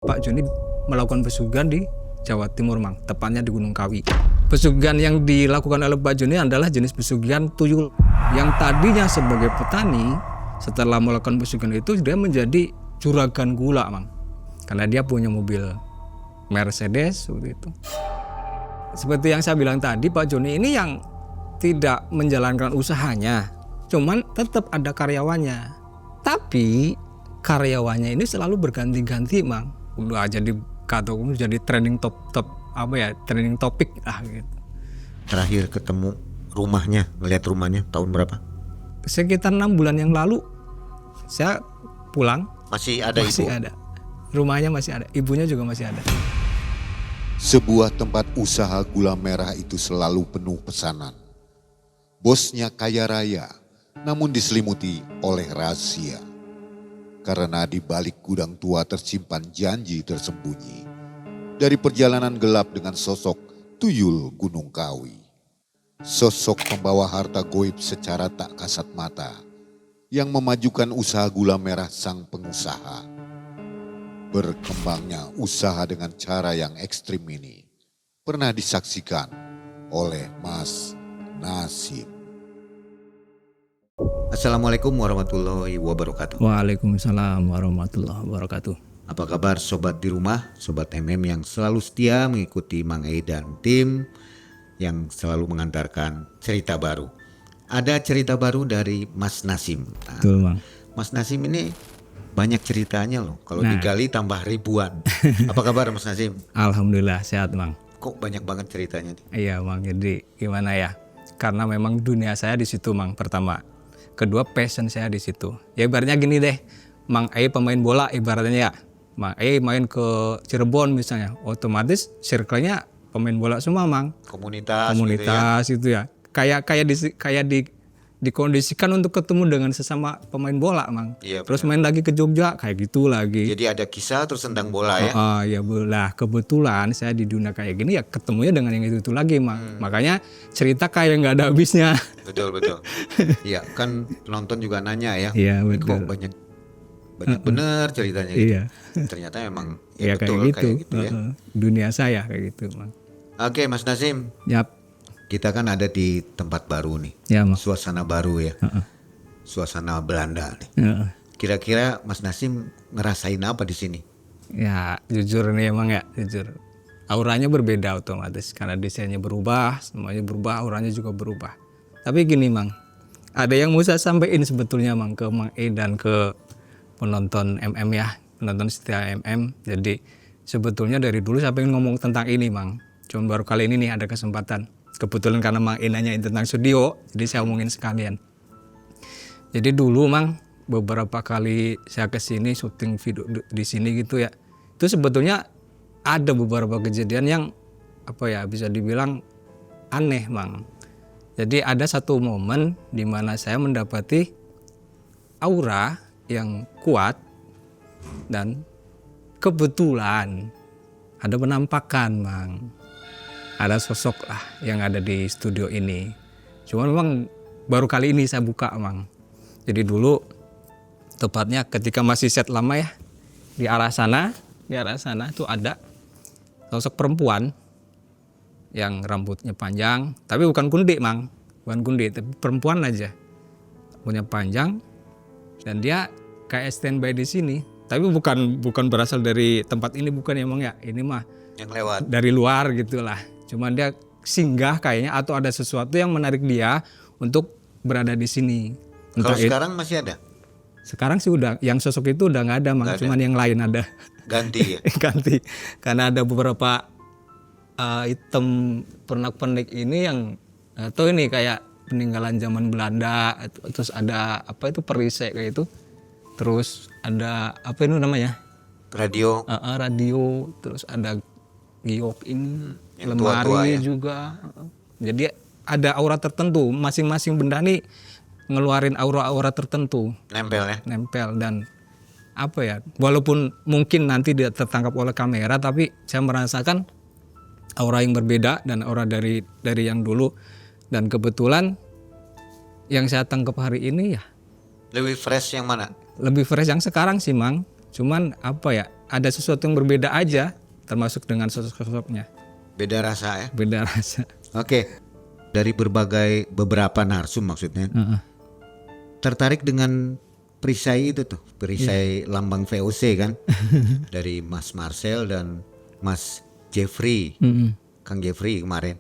Pak Joni melakukan pesugihan di Jawa Timur, Mang, tepatnya di Gunung Kawi. Pesugihan yang dilakukan oleh Pak Joni adalah jenis pesugihan tuyul. Yang tadinya sebagai petani, setelah melakukan pesugihan itu dia menjadi juragan gula, Mang. Karena dia punya mobil Mercedes seperti itu. Seperti yang saya bilang tadi, Pak Joni ini yang tidak menjalankan usahanya, cuman tetap ada karyawannya. Tapi karyawannya ini selalu berganti-ganti, Mang. Udah jadi trending trending topik lah gitu. Terakhir ketemu rumahnya, ngeliat rumahnya tahun berapa? Sekitar 6 bulan yang lalu saya pulang. Masih ada masih ibu? ada. Rumahnya masih ada, ibunya juga masih ada. Sebuah tempat usaha gula merah itu selalu penuh pesanan. Bosnya kaya raya, namun diselimuti oleh rahasia. Karena di balik gudang tua tersimpan janji tersembunyi. Dari perjalanan gelap dengan sosok tuyul Gunung Kawi. Sosok pembawa harta goib secara tak kasat mata. Yang memajukan usaha gula merah sang pengusaha. Berkembangnya usaha dengan cara yang ekstrim ini pernah disaksikan oleh Mas Nasim. Assalamualaikum warahmatullahi wabarakatuh. Waalaikumsalam warahmatullahi wabarakatuh. Apa kabar sobat di rumah, sobat MM yang selalu setia mengikuti Mang E dan tim yang selalu mengantarkan cerita baru. Ada cerita baru dari Mas Nasim. Nah, Betul, Mang. Mas Nasim ini banyak ceritanya loh. Kalau digali tambah ribuan. Apa kabar Mas Nasim? Alhamdulillah sehat, Mang. Kok banyak banget ceritanya nih? Iya, Mang. Jadi gimana ya? Karena memang dunia saya di situ, Mang. Pertama, kedua passion saya di situ. Ya ibaratnya gini deh, Mang E pemain bola ibaratnya ya. Mang E main ke Cirebon misalnya, otomatis circle-nya pemain bola semua, Mang. Komunitas Gitu ya. Kayak dikondisikan untuk ketemu dengan sesama pemain bola, Mang. Iya, Terus main lagi ke Jogja kayak gitu lagi. Jadi ada kisah terus tendang bola ya. Ya lah, kebetulan saya di dunia kayak gini ya ketemunya dengan yang itu lagi, Mang. Makanya cerita kayak nggak ada habisnya. Betul. Iya, kan penonton juga nanya ya. Iya, "Ini betul. Kok banyak bener ceritanya gitu. Iya. Ternyata emang Ya betul kayak gitu. ya. Dunia saya kayak gitu, Mang. Oke, Mas Nasim. Yap. Kita kan ada di tempat baru nih. Ya, Mang. Suasana baru ya. Suasana Belanda nih. Heeh. Kira-kira Mas Nasim ngerasain apa di sini? Ya jujur nih emang ya, jujur. Auranya berbeda otomatis karena desainnya berubah, semuanya berubah, auranya juga berubah. Tapi gini, Mang, ada yang mau saya sampaikan sebetulnya, Mang, ke Mang E dan ke penonton MM ya, penonton setia MM. Jadi sebetulnya dari dulu saya pengen ngomong tentang ini, Mang. Cuma baru kali ini nih ada kesempatan. Kebetulan karena Mang E nanyain tentang studio, jadi saya omongin sekalian. Jadi dulu, Mang, beberapa kali saya ke sini syuting video di sini gitu ya. Itu sebetulnya ada beberapa kejadian yang bisa dibilang aneh, Mang. Jadi ada satu momen di mana saya mendapati aura yang kuat dan kebetulan ada penampakan, Mang. Ada sosok lah yang ada di studio ini. Cuma memang baru kali ini saya buka, Mang. Jadi dulu tepatnya ketika masih set lama ya, di arah sana itu ada sosok perempuan yang rambutnya panjang, tapi bukan kundi, Mang. Bukan kundi, tapi perempuan aja. Rambutnya panjang dan dia kayak standby di sini. Tapi bukan berasal dari tempat ini, bukan ya, Mang ya. Ini mah Yang lewat. dari luar gitulah. Cuman dia singgah kayaknya atau ada sesuatu yang menarik dia untuk berada di sini. Kalau sekarang masih ada? Sekarang sih udah, yang sosok itu udah nggak ada, Mang. Cuman yang lain ada. Ganti ya? Ganti. Karena ada beberapa item pernak-pernik ini yang atau ini kayak peninggalan zaman Belanda. Terus ada perisai kayak itu. Terus ada itu namanya? Radio. Radio. Terus ada giok ini, Yang lemari tua-tua ya? juga. Jadi ada aura tertentu. Masing-masing benda nih ngeluarin aura-aura tertentu. Nempel dan walaupun mungkin nanti dia tertangkap oleh kamera, tapi saya merasakan aura yang berbeda dan aura dari yang dulu. Dan kebetulan yang saya tangkap hari ini ya Lebih fresh yang mana? lebih fresh yang sekarang sih, Mang. Cuman ada sesuatu yang berbeda aja, termasuk dengan sosok-sosoknya. Beda rasa ya. Beda rasa. Oke. Dari beberapa narsum maksudnya. Tertarik dengan perisai itu tuh, perisai lambang VOC kan. Dari Mas Marcel dan Mas Jeffrey. Kang Jeffrey kemarin.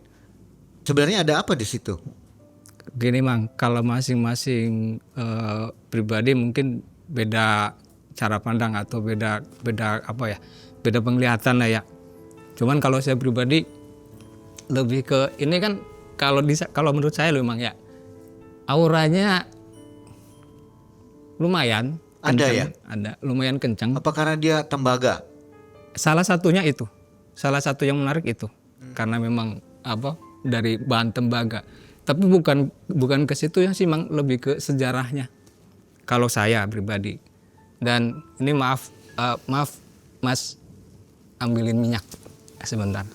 Sebenarnya ada apa di situ? Gini Mang, kalau masing-masing pribadi mungkin beda cara pandang atau beda penglihatan lah ya. Cuman kalau saya pribadi lebih ke ini kan, kalau menurut saya loh Mang ya, auranya lumayan Ada kencang, ya? ada lumayan kencang. Apa karena dia tembaga? Salah satunya itu, salah satu yang menarik itu, karena memang dari bahan tembaga. Tapi bukan ke situ ya sih Mang, lebih ke sejarahnya. Kalau saya pribadi. Dan ini maaf Mas, ambilin minyak sebentar.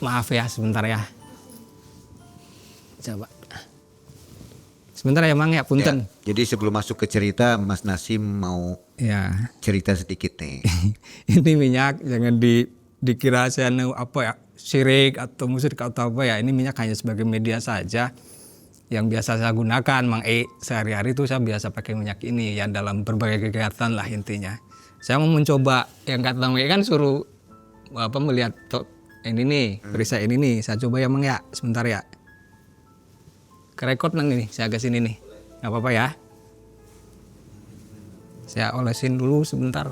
Maaf ya sebentar ya. Coba. Sebentar ya Mang ya, punten. Ya, jadi sebelum masuk ke cerita, Mas Nasim mau Ya. cerita sedikit nih. Ini minyak jangan dikira saya syirik atau musyrik atau apa ya. Ini minyak hanya sebagai media saja yang biasa saya gunakan Mang sehari-hari itu saya biasa pakai minyak ini ya dalam berbagai kegiatan lah intinya. Saya mau mencoba yang kata Mang kan suruh melihat ini nih, perisai ini nih. Saya coba ya Mang ya, sebentar ya. Kerekod Mang ini, saya agak sini nih. Enggak apa-apa ya. Saya olesin dulu sebentar.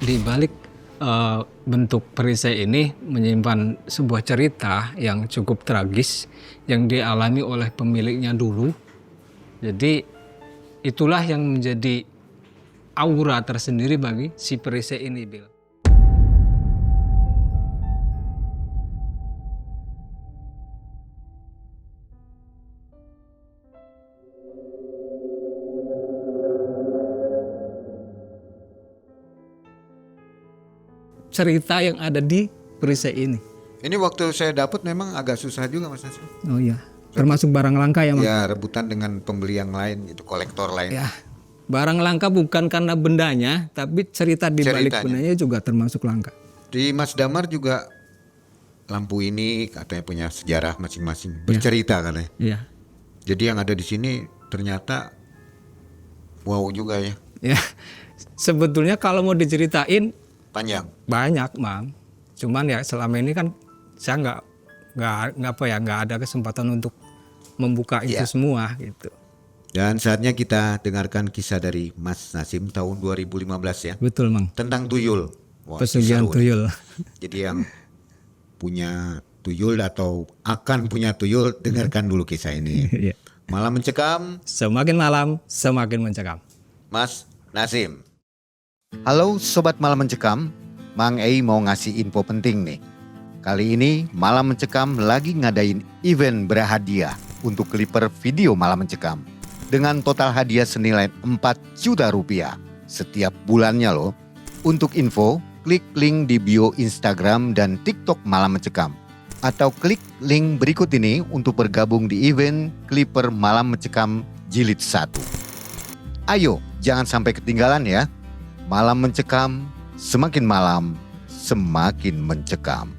Di balik bentuk perisai ini menyimpan sebuah cerita yang cukup tragis yang dialami oleh pemiliknya dulu. Jadi itulah yang menjadi aura tersendiri bagi si perisai ini, Bill. Cerita yang ada di perisai ini. Ini waktu saya dapat memang agak susah juga Mas Nasim. Oh iya, termasuk barang langka ya Mang? Ya rebutan dengan pembeli yang lain, itu kolektor lain. Ya, barang langka bukan karena bendanya, tapi cerita di balik bendanya juga termasuk langka. Di Mas Damar juga lampu ini katanya punya sejarah masing-masing, bercerita katanya. Iya. Jadi yang ada di sini ternyata wow juga ya. Ya, sebetulnya kalau mau diceritain Panjang. banyak Mang. Cuman ya selama ini kan saya nggak ada kesempatan untuk membuka itu semua gitu. Dan saatnya kita dengarkan kisah dari Mas Nasim tahun 2015 ya. Betul Mang. Tentang tuyul. Wah, Pesugihan seru nih. tuyul. Jadi yang punya tuyul atau akan punya tuyul, dengarkan dulu kisah ini. Iya. Malam mencekam, Semakin malam semakin mencekam. Mas Nasim. Halo Sobat Malam Mencekam, Mang Ei mau ngasih info penting nih. Kali ini Malam Mencekam lagi ngadain event berhadiah untuk clipper video Malam Mencekam. Dengan total hadiah senilai 4 juta rupiah setiap bulannya loh. Untuk info, klik link di bio Instagram dan TikTok Malam Mencekam. Atau klik link berikut ini untuk bergabung di event clipper Malam Mencekam Jilid 1. Ayo, jangan sampai ketinggalan ya. Malam Mencekam, semakin malam, semakin mencekam.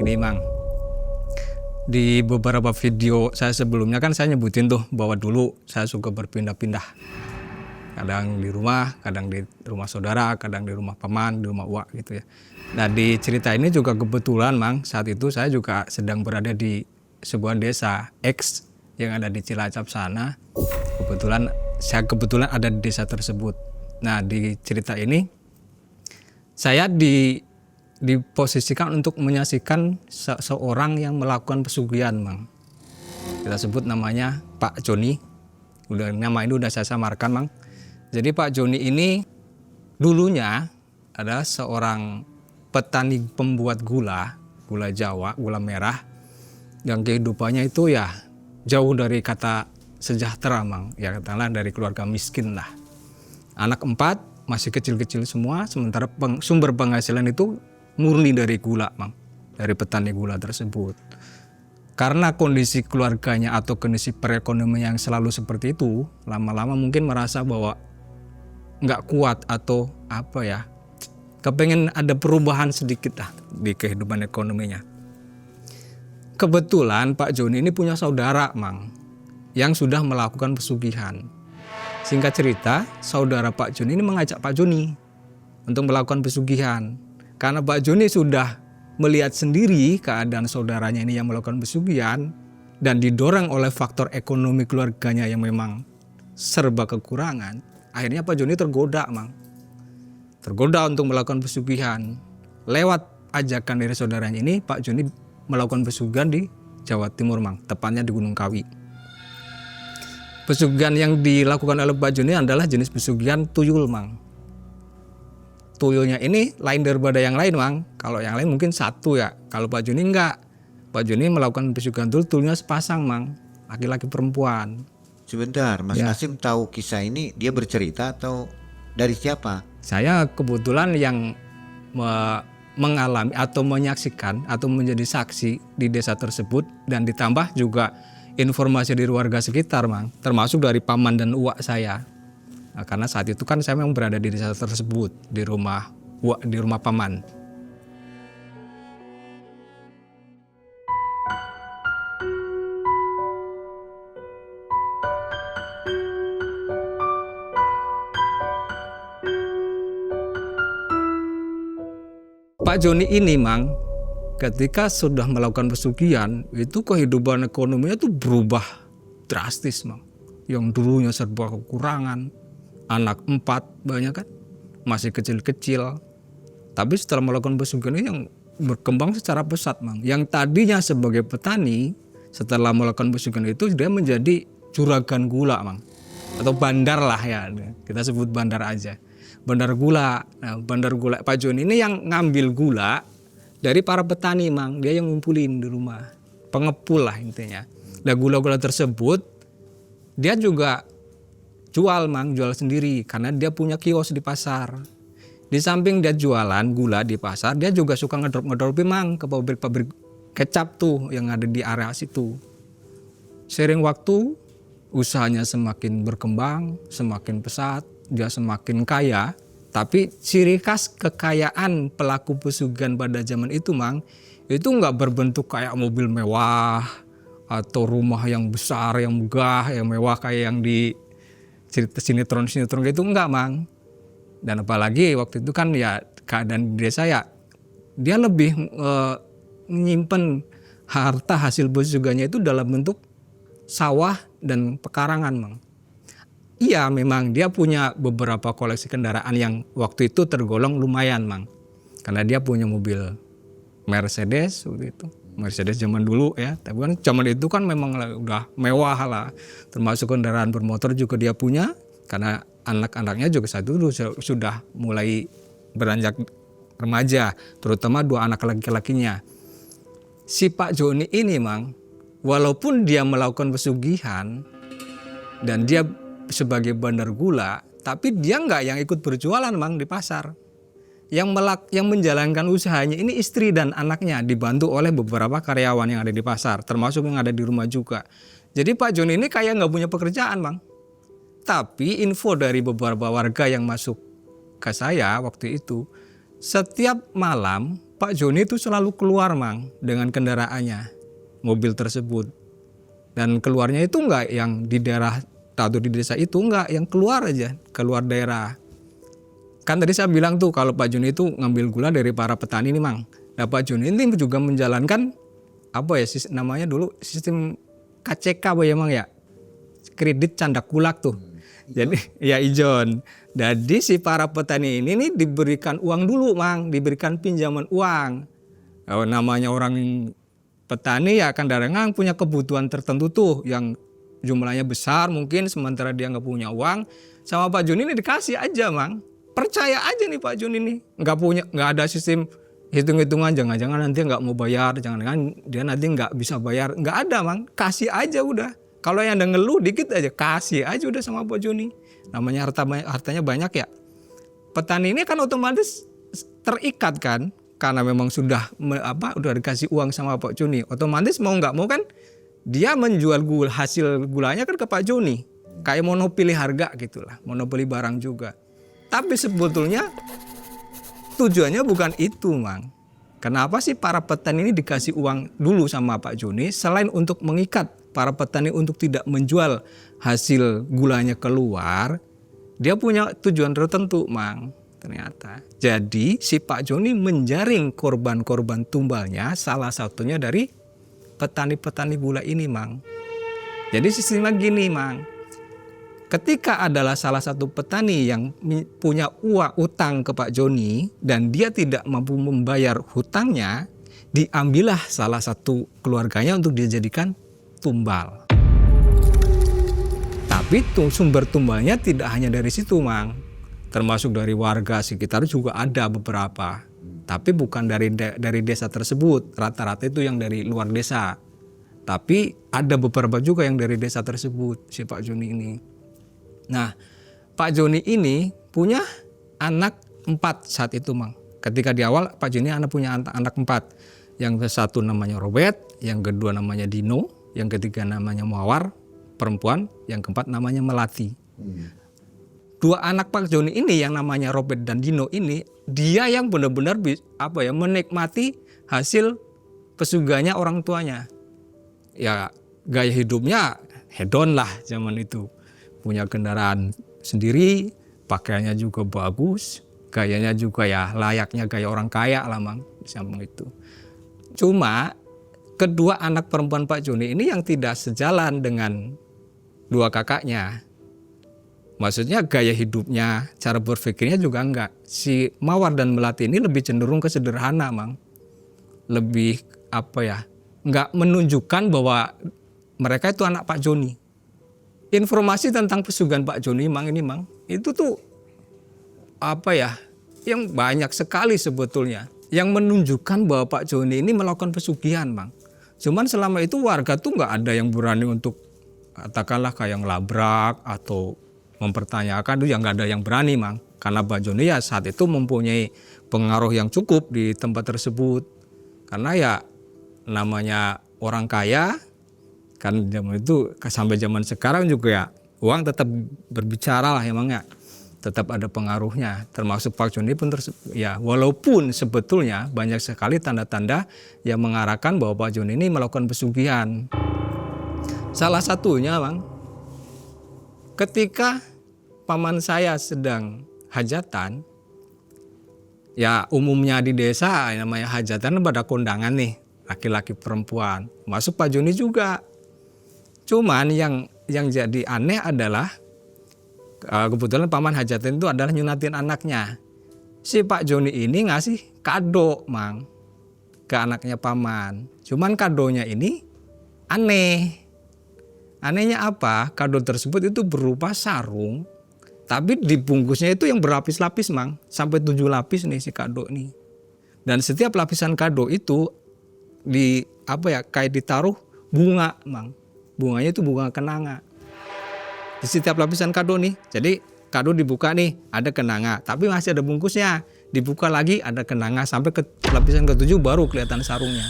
Ini Mang, di beberapa video saya sebelumnya kan saya nyebutin tuh bahwa dulu saya suka berpindah-pindah. Kadang di rumah saudara, kadang di rumah paman, di rumah uak gitu ya. Nah di cerita ini juga kebetulan Mang, saat itu saya juga sedang berada di sebuah desa X yang ada di Cilacap sana. Saya kebetulan ada di desa tersebut. Nah di cerita ini saya diposisikan untuk menyaksikan seorang yang melakukan pesugihan Mang. Kita sebut namanya Pak Joni. Nama ini udah saya samarkan Mang. Jadi Pak Joni ini dulunya adalah seorang petani pembuat gula Jawa, gula merah. Yang kehidupannya itu ya jauh dari kata sejahtera mang, ya katakanlah dari keluarga miskin lah. Anak 4 masih kecil-kecil semua, sementara sumber penghasilan itu murni dari gula mang, dari petani gula tersebut. Karena kondisi keluarganya atau kondisi perekonomian yang selalu seperti itu, lama-lama mungkin merasa bahwa nggak kuat atau apa ya, kepengen ada perubahan sedikit lah di kehidupan ekonominya. Kebetulan Pak Joni ini punya saudara mang yang sudah melakukan pesugihan. Singkat cerita, saudara Pak Joni ini mengajak Pak Joni untuk melakukan pesugihan. Karena Pak Joni sudah melihat sendiri keadaan saudaranya ini yang melakukan pesugihan dan didorong oleh faktor ekonomi keluarganya yang memang serba kekurangan. Akhirnya Pak Joni tergoda mang. Tergoda untuk melakukan pesugihan. Lewat ajakan dari saudaranya ini, Pak Joni melakukan pesugihan di Jawa Timur mang, tepatnya di Gunung Kawi. Pesugihan yang dilakukan oleh Pak Joni adalah jenis pesugihan tuyul mang. Tuyulnya ini lain daripada yang lain mang. Kalau yang lain mungkin satu ya, kalau Pak Joni enggak. Pak Joni melakukan pesugihan tuyulnya sepasang mang, laki-laki perempuan. Sebentar, Mas Nasim tahu kisah ini dia bercerita atau dari siapa? Saya kebetulan yang mengalami atau menyaksikan atau menjadi saksi di desa tersebut, dan ditambah juga informasi dari warga sekitar mang, termasuk dari paman dan uak saya. Nah, karena saat itu kan saya memang berada di desa tersebut, di rumah paman. Pak Joni ini mang, ketika sudah melakukan pesugihan, itu kehidupan ekonominya tuh berubah drastis mang. Yang dulunya serba kekurangan, anak 4 banyak kan, masih kecil-kecil. Tapi setelah melakukan pesugihan ini yang berkembang secara pesat mang. Yang tadinya sebagai petani, setelah melakukan pesugihan itu dia menjadi juragan gula mang, atau bandar lah ya, kita sebut bandar aja. Bandar gula. Nah, bandar gula Pak Joni ini yang ngambil gula dari para petani mang, dia yang ngumpulin di rumah, pengepul lah intinya. Nah, gula-gula tersebut dia juga jual mang, jual sendiri karena dia punya kios di pasar. Di samping dia jualan gula di pasar, dia juga suka ngedrop-ngedropin mang ke pabrik-pabrik kecap tuh yang ada di area situ. Seiring waktu, usahanya semakin berkembang, semakin pesat, dia semakin kaya. Tapi ciri khas kekayaan pelaku pesugihan pada zaman itu mang, itu nggak berbentuk kayak mobil mewah atau rumah yang besar, yang megah, yang mewah kayak yang di cerita sinetron gitu, enggak mang. Dan apalagi waktu itu kan ya keadaan di desa ya, dia lebih menyimpan harta hasil pesugihannya itu dalam bentuk sawah dan pekarangan mang. Iya memang dia punya beberapa koleksi kendaraan yang waktu itu tergolong lumayan mang. Karena dia punya mobil Mercedes waktu itu. Mercedes zaman dulu ya. Tapi kan zaman itu kan memang udah mewah lah. Termasuk kendaraan bermotor juga dia punya. Karena anak-anaknya juga saat itu sudah mulai beranjak remaja. Terutama 2 anak laki-lakinya. Si Pak Joni ini mang, walaupun dia melakukan pesugihan dan dia sebagai bandar gula, tapi dia nggak yang ikut berjualan mang di pasar. Yang menjalankan usahanya ini istri dan anaknya, dibantu oleh beberapa karyawan yang ada di pasar, termasuk yang ada di rumah juga. Jadi Pak Joni ini kayak nggak punya pekerjaan mang. Tapi info dari beberapa warga yang masuk ke saya waktu itu, setiap malam Pak Joni itu selalu keluar mang dengan kendaraannya, mobil tersebut. Dan keluarnya itu nggak yang di daerah atau di desa itu, enggak, yang keluar aja, keluar daerah. Kan tadi saya bilang tuh kalau Pak Joni itu ngambil gula dari para petani nih mang. Nah Pak Joni ini juga menjalankan apa ya namanya dulu sistem KCK apa ya mang ya, kredit candak kulak tuh. Jadi ya ijon. Jadi si para petani ini nih diberikan uang dulu mang, diberikan pinjaman uang. Oh, namanya orang petani ya kadang-kadang punya kebutuhan tertentu tuh yang jumlahnya besar mungkin, sementara dia nggak punya uang, sama Pak Joni ini dikasih aja mang. Percaya aja nih Pak Joni ini nggak ada sistem hitung-hitungan, jangan-jangan nanti nggak mau bayar, jangan-jangan dia nanti nggak bisa bayar, nggak ada mang, kasih aja udah. Kalau yang ada ngeluh dikit aja, kasih aja udah sama Pak Joni. Namanya hartanya banyak ya. Petani ini kan otomatis terikat kan, karena memang sudah udah dikasih uang sama Pak Joni. Otomatis mau nggak mau kan dia menjual hasil gulanya kan ke Pak Joni. Kayak monopoli harga gitulah, monopoli barang juga. Tapi sebetulnya tujuannya bukan itu, Mang. Kenapa sih para petani ini dikasih uang dulu sama Pak Joni selain untuk mengikat para petani untuk tidak menjual hasil gulanya keluar, dia punya tujuan tertentu, Mang. Ternyata. Jadi si Pak Joni menjaring korban-korban tumbalnya salah satunya dari petani-petani gula ini, Mang. Jadi sistemnya gini, Mang. Ketika adalah salah satu petani yang punya utang ke Pak Joni dan dia tidak mampu membayar hutangnya, diambillah salah satu keluarganya untuk dijadikan tumbal. Tapi sumber tumbalnya tidak hanya dari situ, Mang. Termasuk dari warga sekitar juga ada beberapa. Tapi bukan dari desa tersebut. Rata-rata itu yang dari luar desa. Tapi ada beberapa juga yang dari desa tersebut, si Pak Joni ini. Nah, Pak Joni ini punya anak 4 saat itu, Mang. Ketika di awal Pak Joni punya anak 4. Yang satu namanya Robert, yang kedua namanya Dino, yang ketiga namanya Mawar, perempuan, yang keempat namanya Melati. 2 anak Pak Joni ini yang namanya Robert dan Dino ini, dia yang benar-benar menikmati hasil pesuganya orang tuanya. Ya, gaya hidupnya hedon lah zaman itu. Punya kendaraan sendiri, pakaiannya juga bagus, gayanya juga ya layaknya gaya orang kaya lah, Mang, sama itu. Cuma kedua anak perempuan Pak Joni ini yang tidak sejalan dengan 2 kakaknya. Maksudnya gaya hidupnya, cara berpikirnya juga enggak. Si Mawar dan Melati ini lebih cenderung ke sederhana, Mang. Lebih enggak menunjukkan bahwa mereka itu anak Pak Joni. Informasi tentang pesugihan Pak Joni, Mang, itu tuh yang banyak sekali sebetulnya. Yang menunjukkan bahwa Pak Joni ini melakukan pesugihan, Mang. Cuman selama itu warga tuh nggak ada yang berani untuk katakanlah kayak ngelabrak atau mempertanyakan, itu yang nggak ada yang berani, Mang. Karena Pak Joni ya saat itu mempunyai pengaruh yang cukup di tempat tersebut. Karena ya namanya orang kaya, kan zaman itu sampai zaman sekarang juga ya uang tetap berbicara lah emang ya, tetap ada pengaruhnya. Termasuk Pak Joni pun walaupun sebetulnya banyak sekali tanda-tanda yang mengarahkan bahwa Pak Joni ini melakukan pesugihan. Salah satunya, Bang, ketika paman saya sedang hajatan, ya umumnya di desa namanya hajatan pada kondangan nih, laki-laki perempuan, masuk Pak Joni juga. Cuman yang jadi aneh adalah kebetulan paman hajatan itu adalah nyunatin anaknya. Si Pak Joni ini ngasih kado, Mang, ke anaknya paman. Cuman kadonya ini aneh. Anehnya apa? Kado tersebut itu berupa sarung, tapi dibungkusnya itu yang berlapis-lapis, Mang. Sampai 7 lapis nih si kado ini. Dan setiap lapisan kado itu kayak ditaruh bunga, Mang. Bunganya itu bunga kenanga. Di setiap lapisan kado nih. Jadi kado dibuka nih, ada kenanga, tapi masih ada bungkusnya. Dibuka lagi ada kenanga sampai ke lapisan ke-7 baru kelihatan sarungnya.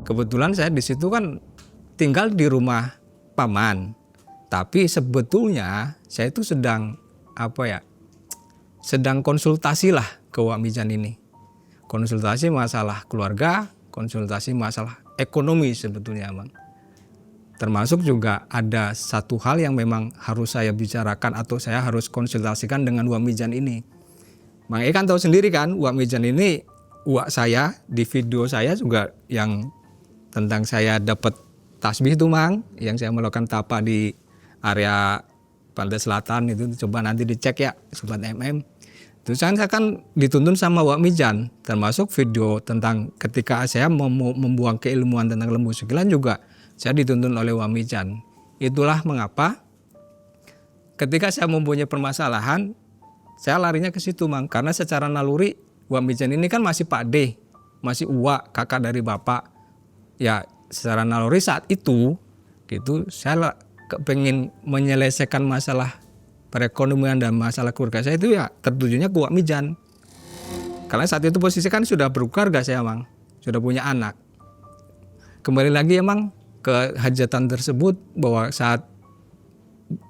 Kebetulan saya di situ kan tinggal di rumah paman. Tapi sebetulnya saya itu sedang konsultasi lah ke Wak Mijan ini. Konsultasi masalah keluarga, konsultasi masalah ekonomi sebetulnya, Bang. Termasuk juga ada satu hal yang memang harus saya bicarakan atau saya harus konsultasikan dengan Wak Mijan ini. Bang kan tahu sendiri kan, Wak Mijan ini Wak saya di video saya juga yang tentang saya dapat tasbih itu, Mang, yang saya melakukan tapa di area Pantai Selatan itu, coba nanti dicek ya Sobat MM. Terus saya kan dituntun sama Wak Mijan, termasuk video tentang ketika saya membuang keilmuan tentang lembu sembilan juga saya dituntun oleh Wak Mijan. Itulah mengapa ketika saya mempunyai permasalahan, Saya larinya ke situ mang, karena secara naluri Wak Mijan ini kan masih Pak D, masih uak kakak dari bapak. Ya secara naluri saat itu gitu saya pengen menyelesaikan masalah perekonomian dan masalah keluarga saya itu ya tertujunya ke Wak Mijan. Karena saat itu posisi kan sudah berkeluarga saya mang, sudah punya anak. Kembali lagi emang ke hajatan tersebut bahwa saat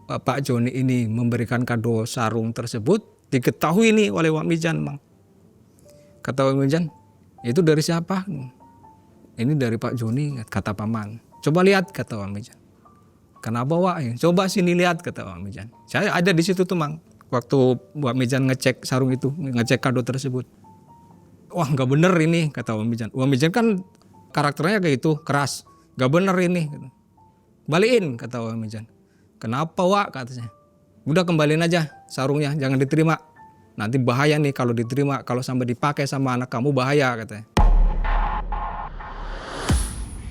Pak Joni ini memberikan kado sarung tersebut diketahui nih oleh Wak Mijan mang. Kata Wak Mijan, itu dari siapa? Ini dari Pak Joni, kata paman. Coba lihat, kata Wak Mijan. Kenapa Wak? Coba sini lihat, kata Wak Mijan. Saya ada di situ tuh mang. Waktu Wak Mijan ngecek sarung itu, ngecek kado tersebut. Wah nggak bener ini, kata Wak Mijan. Wak Mijan kan karakternya kayak gitu, keras. Nggak bener ini. Balikin, kata Wak Mijan. Kenapa Wak? Katanya. Udah kembaliin aja sarungnya, jangan diterima. Nanti bahaya nih kalau diterima, kalau sampai dipakai sama anak kamu bahaya, katanya.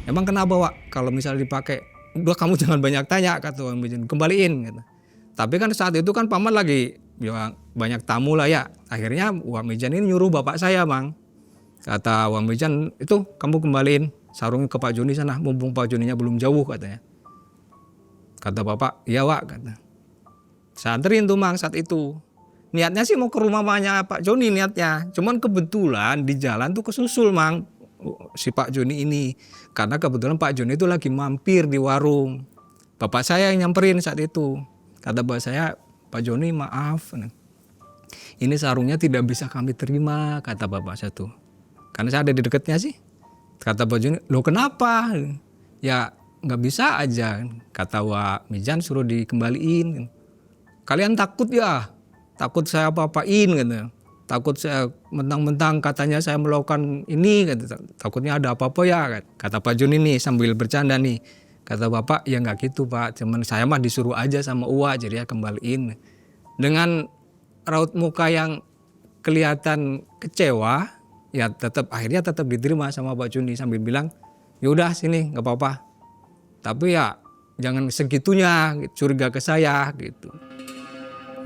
Emang kenapa Wak? Kalau misalnya dipakai, udah kamu jangan banyak tanya, kata Wak Mijan. Kembaliin, kata. Tapi kan saat itu kan paman lagi ya, banyak tamu lah ya. Akhirnya Wak Mijan ini nyuruh bapak saya mang. Kata Wak Mijan, itu kamu kembaliin sarungnya ke Pak Joni sana, mumpung Pak Joninya belum jauh, katanya. Kata bapak, iya Wak, kata. Saya anterin tuh mang saat itu. Niatnya sih mau ke rumah mamanya Pak Joni niatnya. Cuman kebetulan di jalan tuh kesusul mang si Pak Joni ini. Karena kebetulan Pak Joni itu lagi mampir di warung. Bapak saya yang nyamperin saat itu. Kata bapak saya, Pak Joni maaf. Ini sarungnya tidak bisa kami terima, kata bapak saya tuh. Karena saya ada di dekatnya sih. Kata Pak Joni, loh kenapa? Ya nggak bisa aja, kata Wak Mijan suruh dikembaliin. Kalian takut ya? Takut saya apa-apain gitu. Takut saya mentang-mentang katanya saya melakukan ini gitu. Takutnya ada apa-apa ya, kata Pak Joni nih sambil bercanda nih. Kata bapak, ya nggak gitu Pak, cuman saya mah disuruh aja sama Uwa jadi ya kembaliin. Dengan raut muka yang kelihatan kecewa, ya akhirnya tetap diterima sama Pak Joni sambil bilang, yaudah sini nggak apa-apa. Tapi ya jangan segitunya curiga ke saya gitu.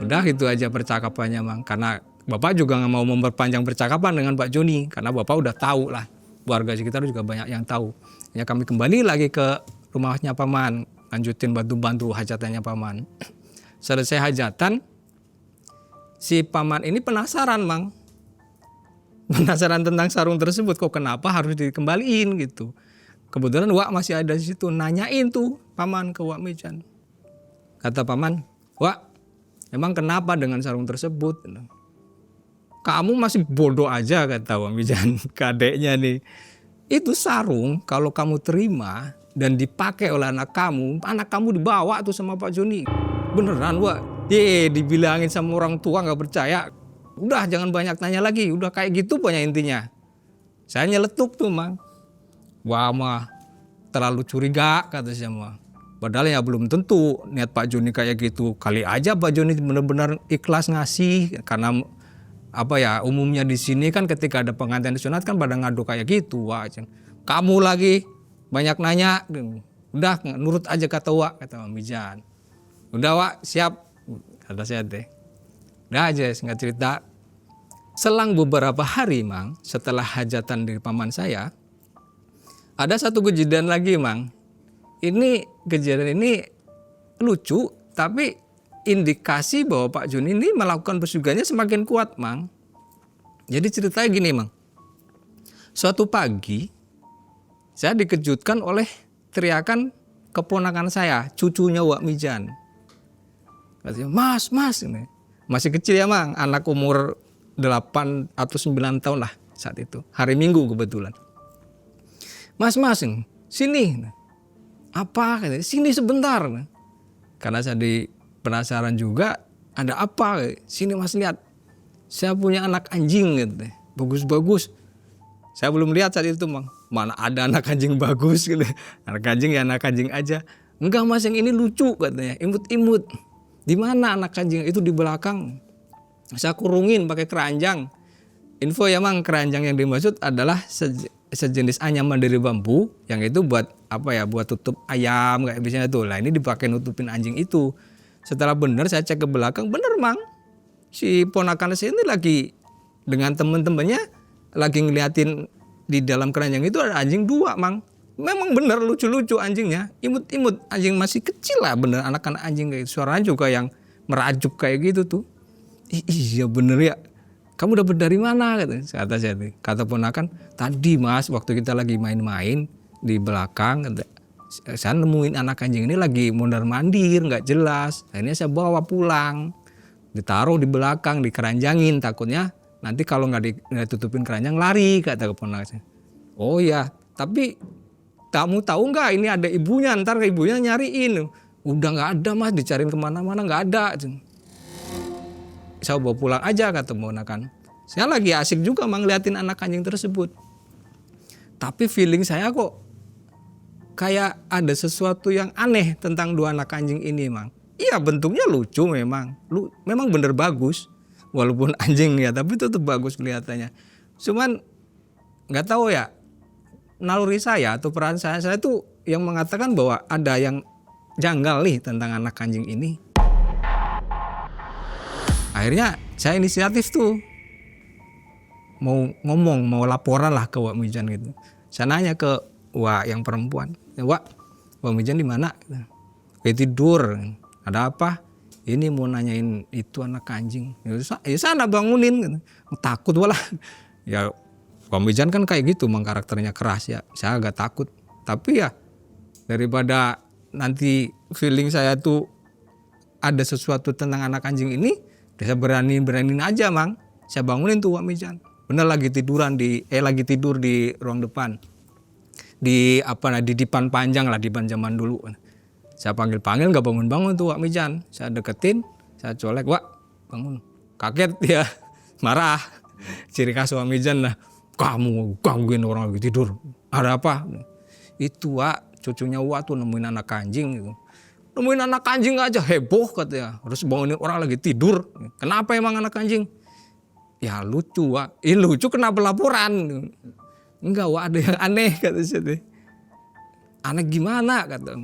Udah itu aja percakapannya mang. Karena bapak juga nggak mau memperpanjang percakapan dengan Pak Joni. Karena bapak udah tahu lah. Warga sekitar juga banyak yang tahu. Ya kami kembali lagi ke rumahnya paman. Lanjutin bantu-bantu hajatannya paman. Selesai hajatan. Si paman ini penasaran mang. Penasaran tentang sarung tersebut. Kok kenapa harus dikembaliin gitu. Kebetulan Wak masih ada di situ, nanyain tuh paman ke Wak Mijan. Kata paman, Wak, emang kenapa dengan sarung tersebut? Kamu masih bodoh aja, kata Wak Mijan ke adeknya nih. Itu sarung kalau kamu terima dan dipakai oleh anak kamu dibawa tuh sama Pak Joni. Beneran Wak? Dibilangin sama orang tua nggak percaya. Udah jangan banyak tanya lagi, udah kayak gitu punya intinya. Saya nyeletuk tuh mang. Wah mah terlalu curiga kata saya mah. Padahal ya belum tentu niat Pak Joni kayak gitu. Kali aja Pak Joni benar-benar ikhlas ngasih karena apa ya umumnya di sini kan ketika ada pengantin sunat kan pada ngadu kayak gitu. Wah, kamu lagi banyak nanya. Udah nurut aja kata Wak, kata Wak Mijan. Udah Wak siap kata saya teh. Udah aja singkat cerita. Selang beberapa hari mang setelah hajatan dari paman saya. Ada satu kejadian lagi mang. Ini kejadian ini lucu tapi indikasi bahwa Pak Joni ini melakukan pesugihannya semakin kuat mang. Jadi ceritanya gini mang. Suatu pagi saya dikejutkan oleh teriakan keponakan saya, cucunya Wak Mijan. Katanya, mas ini. Masih kecil ya mang, anak umur 8 atau 9 tahun lah saat itu. Hari Minggu kebetulan. Mas, sini. Apa? Sini sebentar. Karena saya penasaran juga, ada apa? Sini mas lihat. Saya punya anak anjing gitu. Bagus-bagus. Saya belum lihat saat itu, Mang. Mana ada anak anjing bagus gitu. Anak anjing ya anak anjing aja. Enggak mas, yang ini lucu katanya. Imut-imut. Di mana anak anjing? Itu di belakang. Saya kurungin pakai keranjang. Info ya Mang, keranjang yang dimaksud adalah sejenis anyaman dari bambu yang itu buat apa ya, buat tutup ayam kayak biasanya tuh. Lah ini dipakai nutupin anjing itu. Setelah bener saya cek ke belakang, bener Mang. si ponakan saya ini lagi dengan temen-temennya lagi ngeliatin di dalam keranjang itu ada anjing 2 Mang. Memang bener lucu-lucu anjingnya, imut-imut, anjing masih kecil lah bener, anak-anak anjing kayak gitu. Suaranya juga yang merajuk kayak gitu tuh. Iya bener ya, kamu dapat dari mana kata saya tuh. Kata ponakan, tadi Mas waktu kita lagi main-main di belakang, saya nemuin anak anjing ini lagi mondar-mandir nggak jelas. Akhirnya saya bawa pulang, ditaruh di belakang, dikeranjangin, takutnya nanti kalau nggak ditutupin keranjang lari, kata keponakan. Oh ya, tapi kamu tahu nggak ini ada ibunya, ntar ibunya nyariin. Udah nggak ada Mas, dicariin kemana-mana nggak ada. Saya bawa pulang aja, kata ponakan. Saya lagi asik juga Mang ngeliatin anak anjing tersebut. Tapi feeling saya kok kayak ada sesuatu yang aneh tentang 2 anak anjing ini Mang. Iya bentuknya lucu memang, memang bener bagus. Walaupun anjing ya, tapi tetap bagus kelihatannya. Cuman nggak tahu ya, naluri saya atau perasaan saya tuh yang mengatakan bahwa ada yang janggal nih tentang anak anjing ini. Akhirnya saya inisiatif tuh mau ngomong, mau laporan lah ke Wak Mijan gitu. Saya nanya ke Wak yang perempuan, Wak Mijan di mana? Tidur. Ada apa? Ini mau nanyain itu anak anjing. Ya sana bangunin. Gitu. Takut walah. Ya Wak Mijan kan kayak gitu, memang karakternya keras ya. Saya agak takut. Tapi ya daripada nanti feeling saya tuh ada sesuatu tentang anak anjing ini, saya beraniin aja Mang. Saya bangunin tuh Wak Mijan. Bener lagi tidur di ruang depan. Di dipan panjang lah, dipan zaman dulu. Saya panggil nggak bangun tuh Wak Mijan. Saya deketin, saya colek, Wak bangun. Kaget dia, marah. Ciri khas Wak Mijan lah. Kamu gangguin orang lagi tidur. Ada apa? Itu Wak, cucunya Wak tuh nemuin anak anjing gitu. Nemuin anak anjing aja heboh katanya. Harus bangunin orang lagi tidur. Kenapa emang anak anjing? Ya lucu Wak. Lucu kenapa laporan? Enggak Wak, ada yang aneh kata saya. Aneh gimana kata.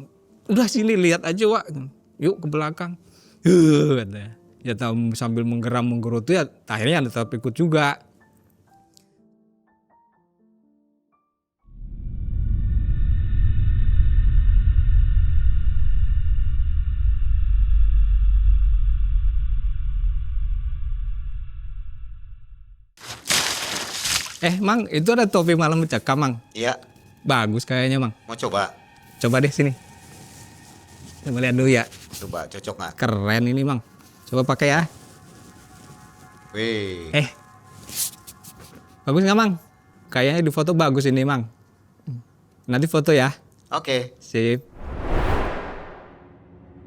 Udah sini lihat aja Wak. Yuk ke belakang. Katanya. Ya tahu sambil menggerutu ya akhirnya tetap ikut juga. Mang, itu ada topi malam cekam Mang. Iya. Bagus kayaknya Mang. Mau coba? Coba deh sini. Coba lihat dulu ya. Coba, cocok nggak? Keren ini Mang. Coba pakai ya. Wih. Bagus nggak Mang? Kayaknya di foto bagus ini Mang. Nanti foto ya. Oke. Sip.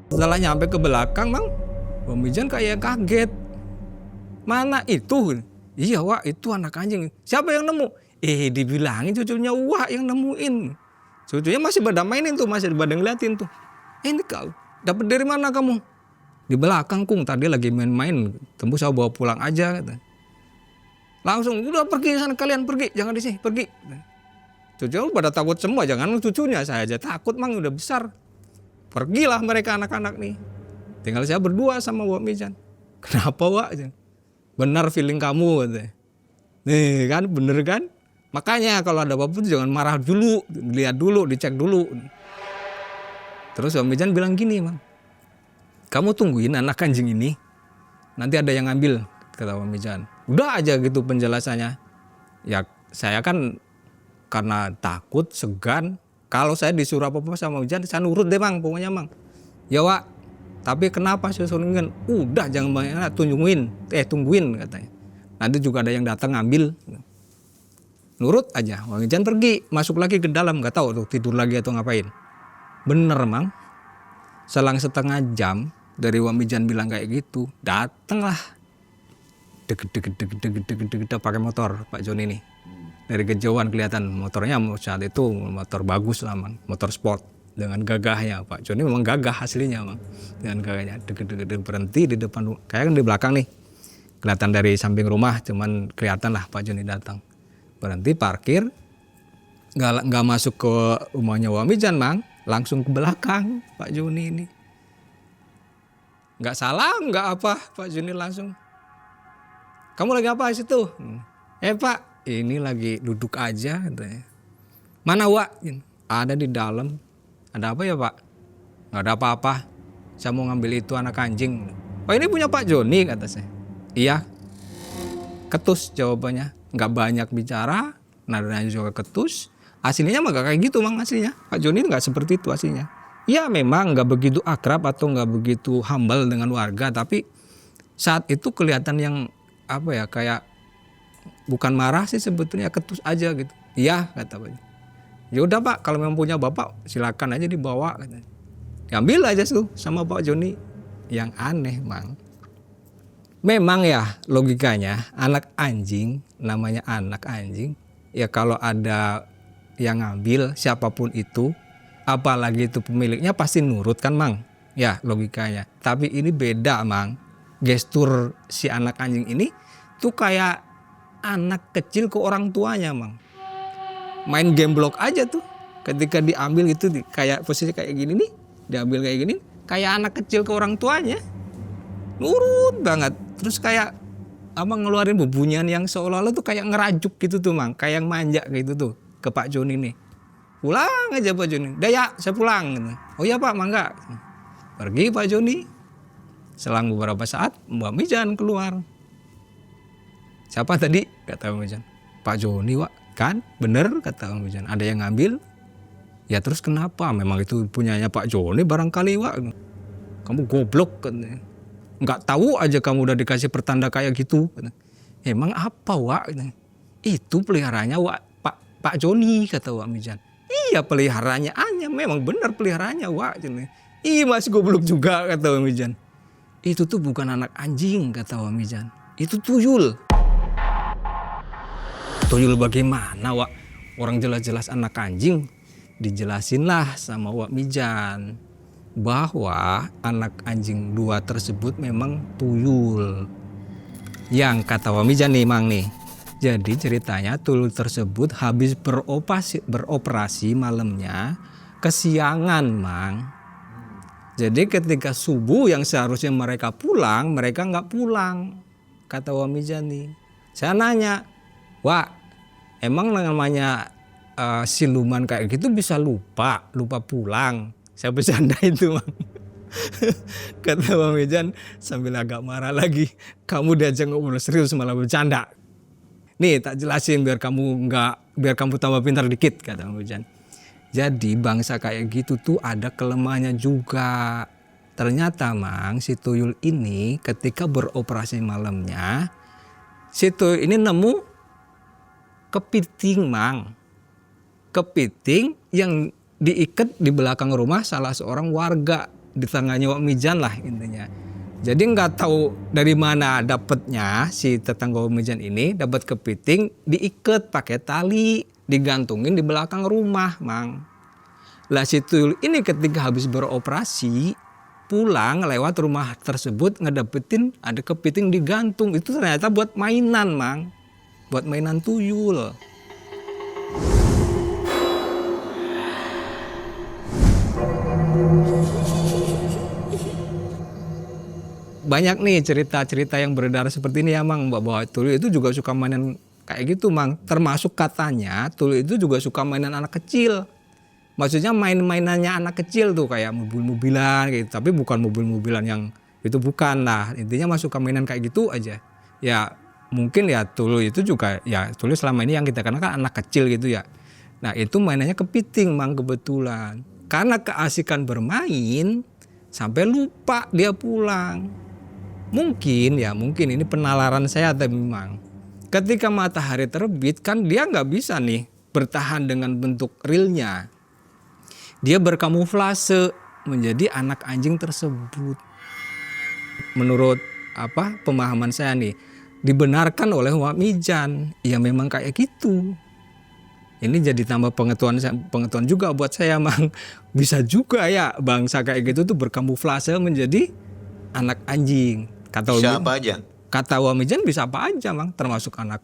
Setelah nyampe ke belakang Mang, Wak Mijan kayak kaget. Mana itu? Iya Wak, itu anak anjing. Siapa yang nemu? Dibilangin cucunya Wak yang nemuin. Cucunya masih pada mainin tuh, masih pada ngeliatin tuh. Ini kau dapat dari mana kamu? Di belakang Kung, tadi lagi main-main. Tembus saya bawa pulang aja. Kata. Langsung udah pergi sana kalian, pergi, jangan di sini, pergi. Cucunya pada takut semua, jangan cucunya, saya aja takut Mang, udah besar. Pergilah mereka anak-anak nih. Tinggal saya berdua sama Wak Mijan. Kenapa Wak? Benar feeling kamu katanya. Nih kan bener kan? Makanya kalau ada apa-apa jangan marah dulu, lihat dulu, dicek dulu. Terus Wak Mijan bilang gini Mang, kamu tungguin anak anjing ini, nanti ada yang ngambil, kata Wak Mijan. Udah aja gitu penjelasannya. Ya saya kan karena takut, segan, kalau saya disuruh apa-apa sama Mijan, saya nurut deh Mang, pokoknya Mang. Ya Wak, tapi kenapa saya suruh nungguin? Udah jangan banyak tungguin katanya. Nanti juga ada yang datang ngambil. Nurut aja. Wak Mijan pergi, masuk lagi ke dalam, nggak tahu tuh tidur lagi atau ngapain. Bener Mang. Selang setengah jam dari Wak Mijan bilang kayak gitu, datanglah. Deg pakai motor Pak Joni ini. Dari kejauhan kelihatan motornya saat itu motor bagus lah Mang, motor sport. Dengan gagahnya Pak Joni memang gagah aslinya Mang. Dengan gagahnya deg berhenti di depan, kayak di belakang nih kelihatan dari samping rumah, cuman kelihatan lah Pak Joni datang, berhenti parkir, nggak masuk ke rumahnya Wak Mijan Mang, langsung ke belakang Pak Joni ini, nggak salam nggak apa, Pak Joni langsung kamu lagi apa di situ? Pak, ini lagi duduk aja katanya. Mana Wak? Ada di dalam. Ada apa ya Pak? Nggak ada apa-apa. Saya mau ngambil itu anak anjing. Oh ini punya Pak Joni kata saya. Iya. Ketus jawabannya. Nggak banyak bicara. Nadanya juga ketus. Aslinya mah gak kayak gitu Mang aslinya. Pak Joni nggak seperti itu aslinya. Ya memang nggak begitu akrab atau nggak begitu humble dengan warga. Tapi saat itu kelihatan yang apa ya, kayak bukan marah sih sebetulnya, ketus aja gitu. Iya kata Pak. Ya udah Pak, kalau memang punya Bapak silakan aja dibawa katanya. Diambil aja tuh sama Pak Joni. Yang aneh Mang, memang ya logikanya anak anjing, namanya anak anjing, ya kalau ada yang ngambil siapapun itu, apalagi itu pemiliknya pasti nurut kan Mang. Ya logikanya. Tapi ini beda Mang. Gestur si anak anjing ini tuh kayak anak kecil ke orang tuanya Mang. Main game block aja tuh. Ketika diambil gitu kayak posisi kayak gini nih, diambil kayak gini, kayak anak kecil ke orang tuanya. Nurut banget. Terus kayak apa, ngeluarin bubunyian yang seolah-olah tuh kayak ngerajuk gitu tuh Mang, kayak manja gitu tuh ke Pak Joni nih. Pulang aja Pak Joni. Udah ya, saya pulang gitu. Oh iya Pak, mangga. Pergi Pak Joni. Selang beberapa saat Mbak Mijan keluar. Siapa tadi? Kata Mbak Mijan. Pak Joni Wak. Kan bener kata Mbak Mijan. Ada yang ngambil. Ya terus kenapa? Memang itu punyanya Pak Joni barangkali Wak. Kamu goblok katanya. Nggak tahu aja kamu udah dikasih pertanda kayak gitu. Emang apa Wak? Itu peliharanya Wak, Pak Joni kata Wak Mijan. Iya peliharanya aja, memang benar peliharanya Wak. Iya masih goblok juga kata Wak Mijan. Itu tuh bukan anak anjing kata Wak Mijan. Itu tuyul. Tuyul bagaimana Wak? Orang jelas-jelas anak anjing. Dijelasin lah sama Wak Mijan bahwa anak anjing 2 tersebut memang tuyul. Yang kata Wak Mijan nih Mang nih. Jadi ceritanya tuyul tersebut habis beroperasi malamnya kesiangan Mang. Jadi ketika subuh yang seharusnya mereka pulang, mereka nggak pulang. Kata Wak Mijan nih. Saya nanya, Wak, emang namanya siluman kayak gitu bisa lupa pulang? Saya bercanda itu Mang. Kata Wak Mijan sambil agak marah lagi. Kamu diajak ngobrol serius malah bercanda. Nih tak jelasin biar kamu tambah pintar dikit kata Wak Mijan. Jadi bangsa kayak gitu tuh ada kelemahannya juga. Ternyata Mang, si tuyul ini ketika beroperasi malamnya, si tuyul ini nemu kepiting Mang. Kepiting yang diikat di belakang rumah salah seorang warga, di tangannya Wak Mijan lah intinya. Jadi nggak tahu dari mana dapatnya si tetangga Wak Mijan ini dapat kepiting diikat pakai tali, digantungin di belakang rumah Mang. Lah si tuyul ini ketika habis beroperasi pulang lewat rumah tersebut ngedapetin ada kepiting digantung, itu ternyata buat mainan Mang, buat mainan tuyul. Banyak nih cerita-cerita yang beredar seperti ini ya Mang, bahwa tuyul itu juga suka mainan kayak gitu Mang. Termasuk katanya tuyul itu juga suka mainan anak kecil. Maksudnya main-mainannya anak kecil tuh kayak mobil-mobilan gitu. Tapi bukan mobil-mobilan yang itu, bukan lah. Intinya suka mainan kayak gitu aja. Ya mungkin ya tuyul itu juga, ya tuyul selama ini yang kita kenal kan anak kecil gitu ya. Nah itu mainannya kepiting Mang kebetulan. Karena keasikan bermain sampai lupa dia pulang. Mungkin ini penalaran saya tapi memang ketika matahari terbit kan dia nggak bisa nih bertahan dengan bentuk realnya. Dia berkamuflase menjadi anak anjing tersebut. Menurut pemahaman saya nih, dibenarkan oleh Wak Mijan. Ya memang kayak gitu. Ini jadi tambah pengetahuan juga buat saya Mang. Bisa juga ya bangsa kayak gitu tuh berkamuflase menjadi anak anjing. Bisa apa aja? Kata Wak Mijan bisa apa aja Mang, termasuk anak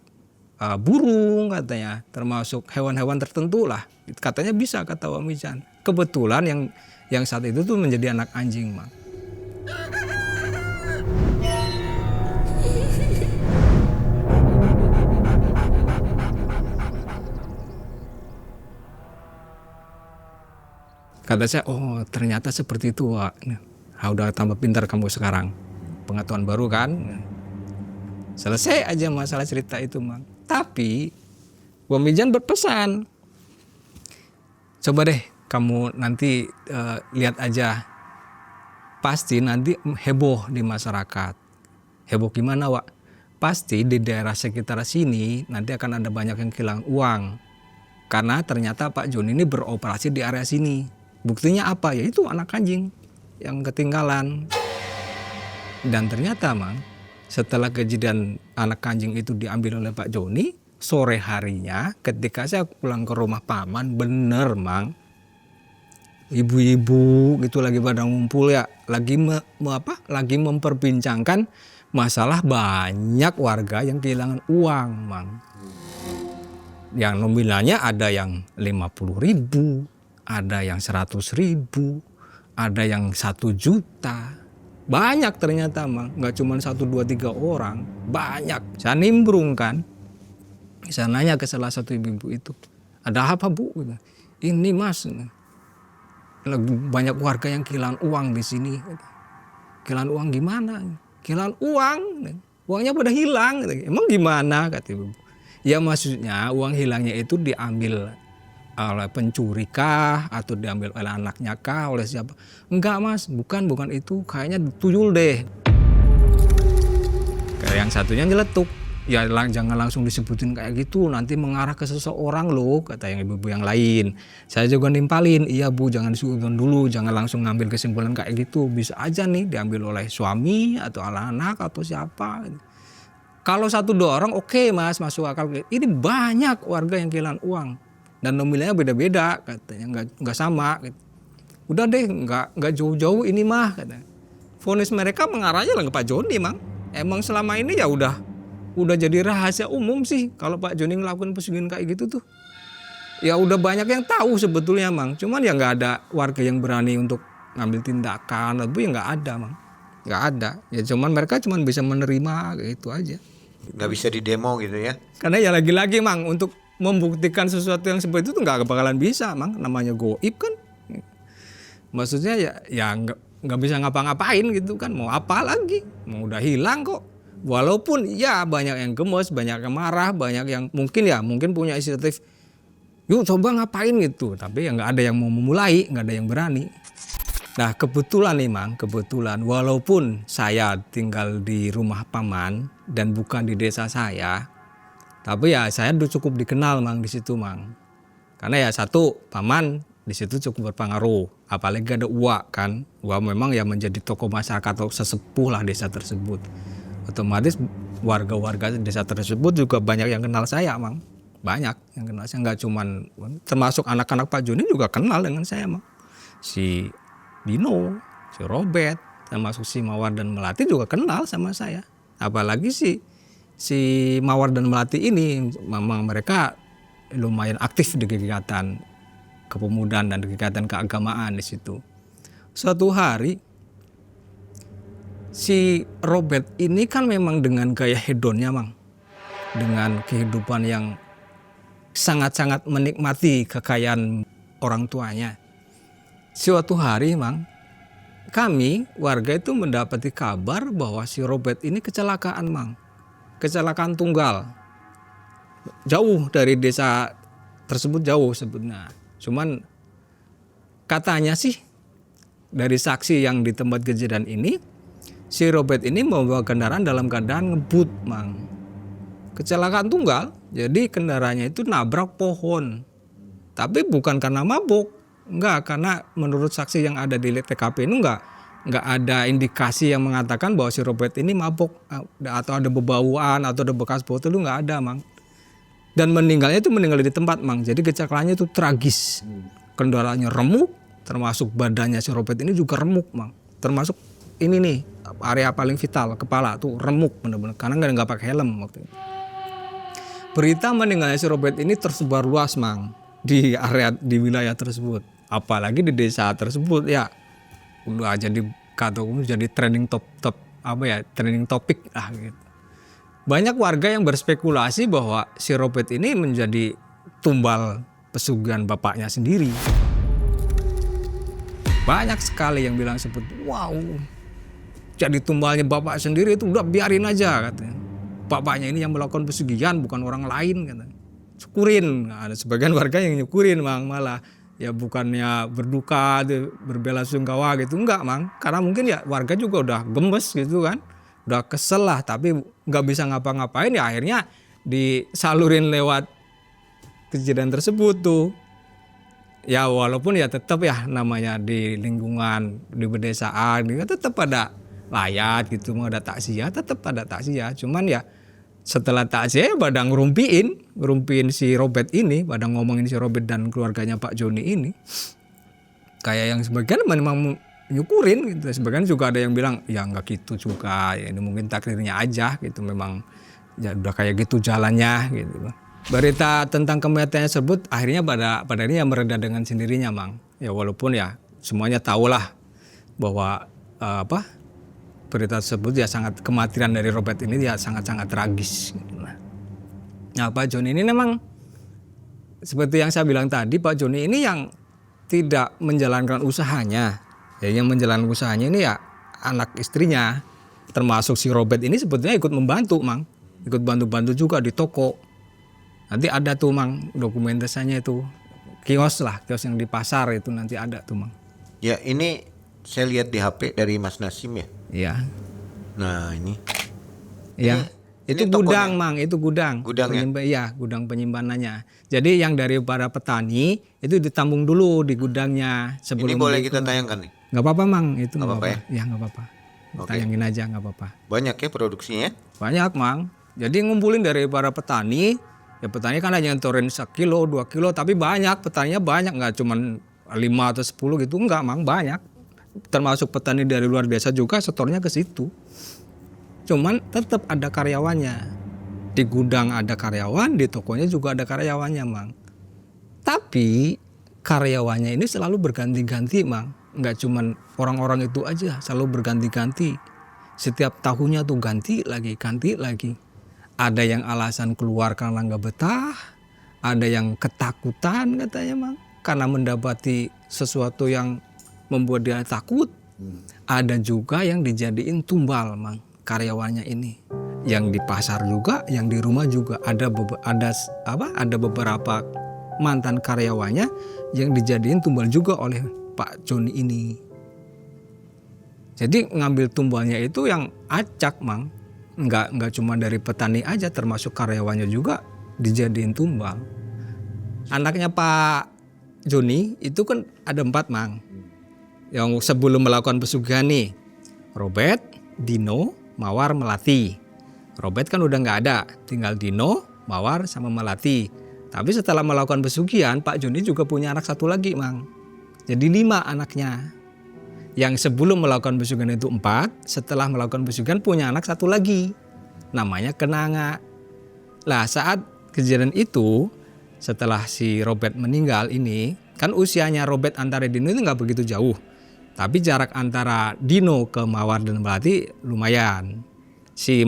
burung katanya, termasuk hewan-hewan tertentu lah. Katanya bisa kata Wak Mijan. Kebetulan yang saat itu tuh menjadi anak anjing Mang. Kata saya, oh ternyata seperti itu Wak. Nah, udah tambah pintar kamu sekarang. Pengetahuan baru kan. Selesai aja masalah cerita itu Mang. Tapi Bom Ijan berpesan, coba deh kamu nanti lihat aja. Pasti nanti heboh di masyarakat. Heboh gimana Wak? Pasti di daerah sekitar sini nanti akan ada banyak yang kehilangan uang. Karena ternyata Pak Joni ini beroperasi di area sini. Buktinya apa? Ya itu anak anjing yang ketinggalan. Dan ternyata Mang, setelah kejadian anak anjing itu diambil oleh Pak Joni, sore harinya ketika saya pulang ke rumah paman, bener Mang, ibu-ibu gitu lagi pada ngumpul ya, lagi lagi memperbincangkan masalah banyak warga yang kehilangan uang Mang. Yang nominalnya ada yang 50.000, ada yang 100.000, ada yang 1 juta. Banyak ternyata Mang, nggak cuma 1, 2, 3 orang, banyak. Saya nimbrung kan, saya nanya ke salah satu ibu-ibu itu, ada apa Bu? Ini Mas, banyak warga yang kehilangan uang di sini. Kehilangan uang gimana? Kehilangan uang, uangnya pada hilang. Emang gimana? Kata ibu. Ya maksudnya uang hilangnya itu diambil oleh pencuri kah, atau diambil oleh anaknya kah, oleh siapa? Enggak Mas, bukan itu, kayaknya tuyul deh. Kayak yang satunya nyeletuk. Ya jangan langsung disebutin kayak gitu, nanti mengarah ke seseorang loh, kata yang ibu-ibu yang lain. Saya juga nimpalin, iya Bu, jangan disuguhkan dulu, jangan langsung ngambil kesimpulan kayak gitu. Bisa aja nih diambil oleh suami atau anak atau siapa. Kalau 1, 2 orang oke Mas, masuk akal. Ini banyak warga yang kehilangan uang dan nominalnya beda-beda, katanya nggak sama. Udah deh, nggak jauh-jauh ini mah, katanya. Vonis mereka mengarahnya lah ke Pak Joni Mang. Emang selama ini ya udah jadi rahasia umum sih kalau Pak Joni ngelakuin pesugihan kayak gitu tuh. Ya udah banyak yang tahu sebetulnya Mang. Cuman ya nggak ada warga yang berani untuk ngambil tindakan. Tapi ya nggak ada Mang. Nggak ada. Ya cuman mereka cuman bisa menerima gitu aja. Nggak bisa didemo gitu ya? Karena ya lagi-lagi Mang, untuk membuktikan sesuatu yang seperti itu tuh nggak bakalan bisa Mang. Namanya goib kan. Maksudnya ya nggak bisa ngapa-ngapain gitu kan. Mau apa lagi? Mau udah hilang kok. Walaupun ya banyak yang gemes, banyak yang marah, banyak yang mungkin punya inisiatif, yuk coba ngapain gitu. Tapi ya nggak ada yang mau memulai, nggak ada yang berani. Nah kebetulan nih Mang, walaupun saya tinggal di rumah paman dan bukan di desa saya, tapi ya saya udah cukup dikenal Mang di situ Mang. Karena ya satu, paman di situ cukup berpengaruh, apalagi ada Uwa kan. Uwa memang ya menjadi tokoh masyarakat atau sesepuh lah desa tersebut. Otomatis warga-warga desa tersebut juga banyak yang kenal saya Mang. Banyak yang kenal saya, nggak cuman, termasuk anak-anak Pak Joni juga kenal dengan saya Mang. Si Dino, si Robert, termasuk si Mawar dan Melati juga kenal sama saya. Apalagi si Mawar dan Melati ini memang mereka lumayan aktif di kegiatan kepemudaan dan kegiatan keagamaan di situ. Suatu hari si Robert ini kan memang dengan gaya hedonnya Mang, dengan kehidupan yang sangat-sangat menikmati kekayaan orang tuanya. Suatu hari Mang, kami warga itu mendapati kabar bahwa si Robert ini kecelakaan Mang. Kecelakaan tunggal. Jauh dari desa tersebut, jauh sebenarnya. Cuman katanya sih dari saksi yang di tempat kejadian ini, si Robert ini membawa kendaraan dalam keadaan ngebut Mang. Kecelakaan tunggal, jadi kendaraannya itu nabrak pohon. Tapi bukan karena mabuk, enggak, karena menurut saksi yang ada di TKP ini enggak ada indikasi yang mengatakan bahwa si Robert ini mabuk atau ada bebauan atau ada bekas botol, itu enggak ada Mang. Dan meninggal di tempat Mang. Jadi kecelakaannya itu tragis. Kendaraannya remuk, termasuk badannya si Robert ini juga remuk Mang. Termasuk ini nih, area paling vital, kepala tuh remuk benar-benar karena nggak pakai helm waktu itu. Berita meninggalnya si Robert ini tersebar luas Mang di wilayah tersebut, apalagi di desa tersebut ya udah jadi trending trending topik lah gitu. Banyak warga yang berspekulasi bahwa si Robert ini menjadi tumbal pesugihan bapaknya sendiri. Banyak sekali yang bilang seperti, wow, jadi tumbalnya bapak sendiri itu udah biarin aja katanya. Bapaknya ini yang melakukan pesugihan bukan orang lain katanya. Syukurin, ada sebagian warga yang nyukurin Mang, malah ya bukannya berduka, berbela sungkawa gitu, enggak Mang. Karena mungkin ya warga juga udah gemes gitu kan, udah kesel lah, tapi nggak bisa ngapa-ngapain ya akhirnya disalurin lewat kejadian tersebut tuh. Ya walaupun ya tetap ya namanya di lingkungan di pedesaan ya tetap ada layat gitu, mau ada takziah tetap ada takziah. Cuman ya setelah takziah pada ngerumpiin si Robert ini, pada ngomongin si Robert dan keluarganya Pak Joni ini. Kayak yang sebagian memang nyukurin gitu, sebagian juga ada yang bilang ya nggak gitu juga, ya ini mungkin takdirnya aja gitu, memang ya udah kayak gitu jalannya gitu. Berita tentang kematiannya tersebut akhirnya pada ini ya mereda dengan sendirinya Mang. Ya walaupun ya semuanya tahulah bahwa berita tersebut ya sangat, kematian dari Robert ini ya sangat-sangat tragis. Nah Pak Joni ini memang seperti yang saya bilang tadi, Pak Joni ini yang tidak menjalankan usahanya. Ya yang menjalankan usahanya ini ya anak istrinya, termasuk si Robert ini sebetulnya ikut membantu Mang. Ikut bantu-bantu juga di toko. Nanti ada tuh Mang dokumentasinya itu, kios yang di pasar itu nanti ada tuh Mang. Ya ini saya lihat di HP dari Mas Nasim ya. Iya. Nah ini. Ya. Itu Ini gudang tokonya. Mang, itu gudang. Gudangnya? Iya, gudang penyimpanannya. Jadi yang dari para petani itu ditampung dulu di gudangnya sebelum. Ini boleh kita tayangkan nih. Nggak apa-apa Mang, itu Nggak nggak apa-apa apa-apa. Ya nggak apa-apa. Oke. Tayangin aja nggak apa-apa. Banyak ya produksinya. Banyak Mang. Jadi ngumpulin dari para petani. Ya petani kan hanya nyenturin 1 kilo, 2 kilo, tapi banyak, petaninya banyak, nggak cuma 5 atau 10 gitu, enggak Mang, banyak. Termasuk petani dari luar desa juga setornya ke situ. Cuman tetap ada karyawannya. Di gudang ada karyawan, di tokonya juga ada karyawannya Mang. Tapi karyawannya ini selalu berganti-ganti Mang. Nggak cuman orang-orang itu aja, selalu berganti-ganti. Setiap tahunnya tuh ganti lagi. Ada yang alasan keluar karena nggak betah, ada yang ketakutan katanya Mang, karena mendapati sesuatu yang membuat dia takut. Ada juga yang dijadiin tumbal Mang, karyawannya ini. Yang di pasar juga, yang di rumah juga ada beberapa mantan karyawannya yang dijadiin tumbal juga oleh Pak Joni ini. Jadi ngambil tumbalnya itu yang acak Mang. Enggak cuma dari petani aja, termasuk karyawannya juga dijadiin tumbal. Anaknya Pak Joni itu kan ada 4 Mang. Yang sebelum melakukan pesugihan nih, Robert, Dino, Mawar, Melati. Robert kan udah nggak ada, tinggal Dino, Mawar sama Melati. Tapi setelah melakukan pesugihan, Pak Joni juga punya anak 1 lagi Mang. Jadi 5 anaknya. Yang sebelum melakukan pesugihan itu 4, setelah melakukan pesugihan punya anak 1 lagi. Namanya Kenanga. Lah saat kejadian itu, setelah si Robert meninggal ini, kan usianya Robert antara Dino itu nggak begitu jauh. Tapi jarak antara Dino ke Mawar dan Melati lumayan. Si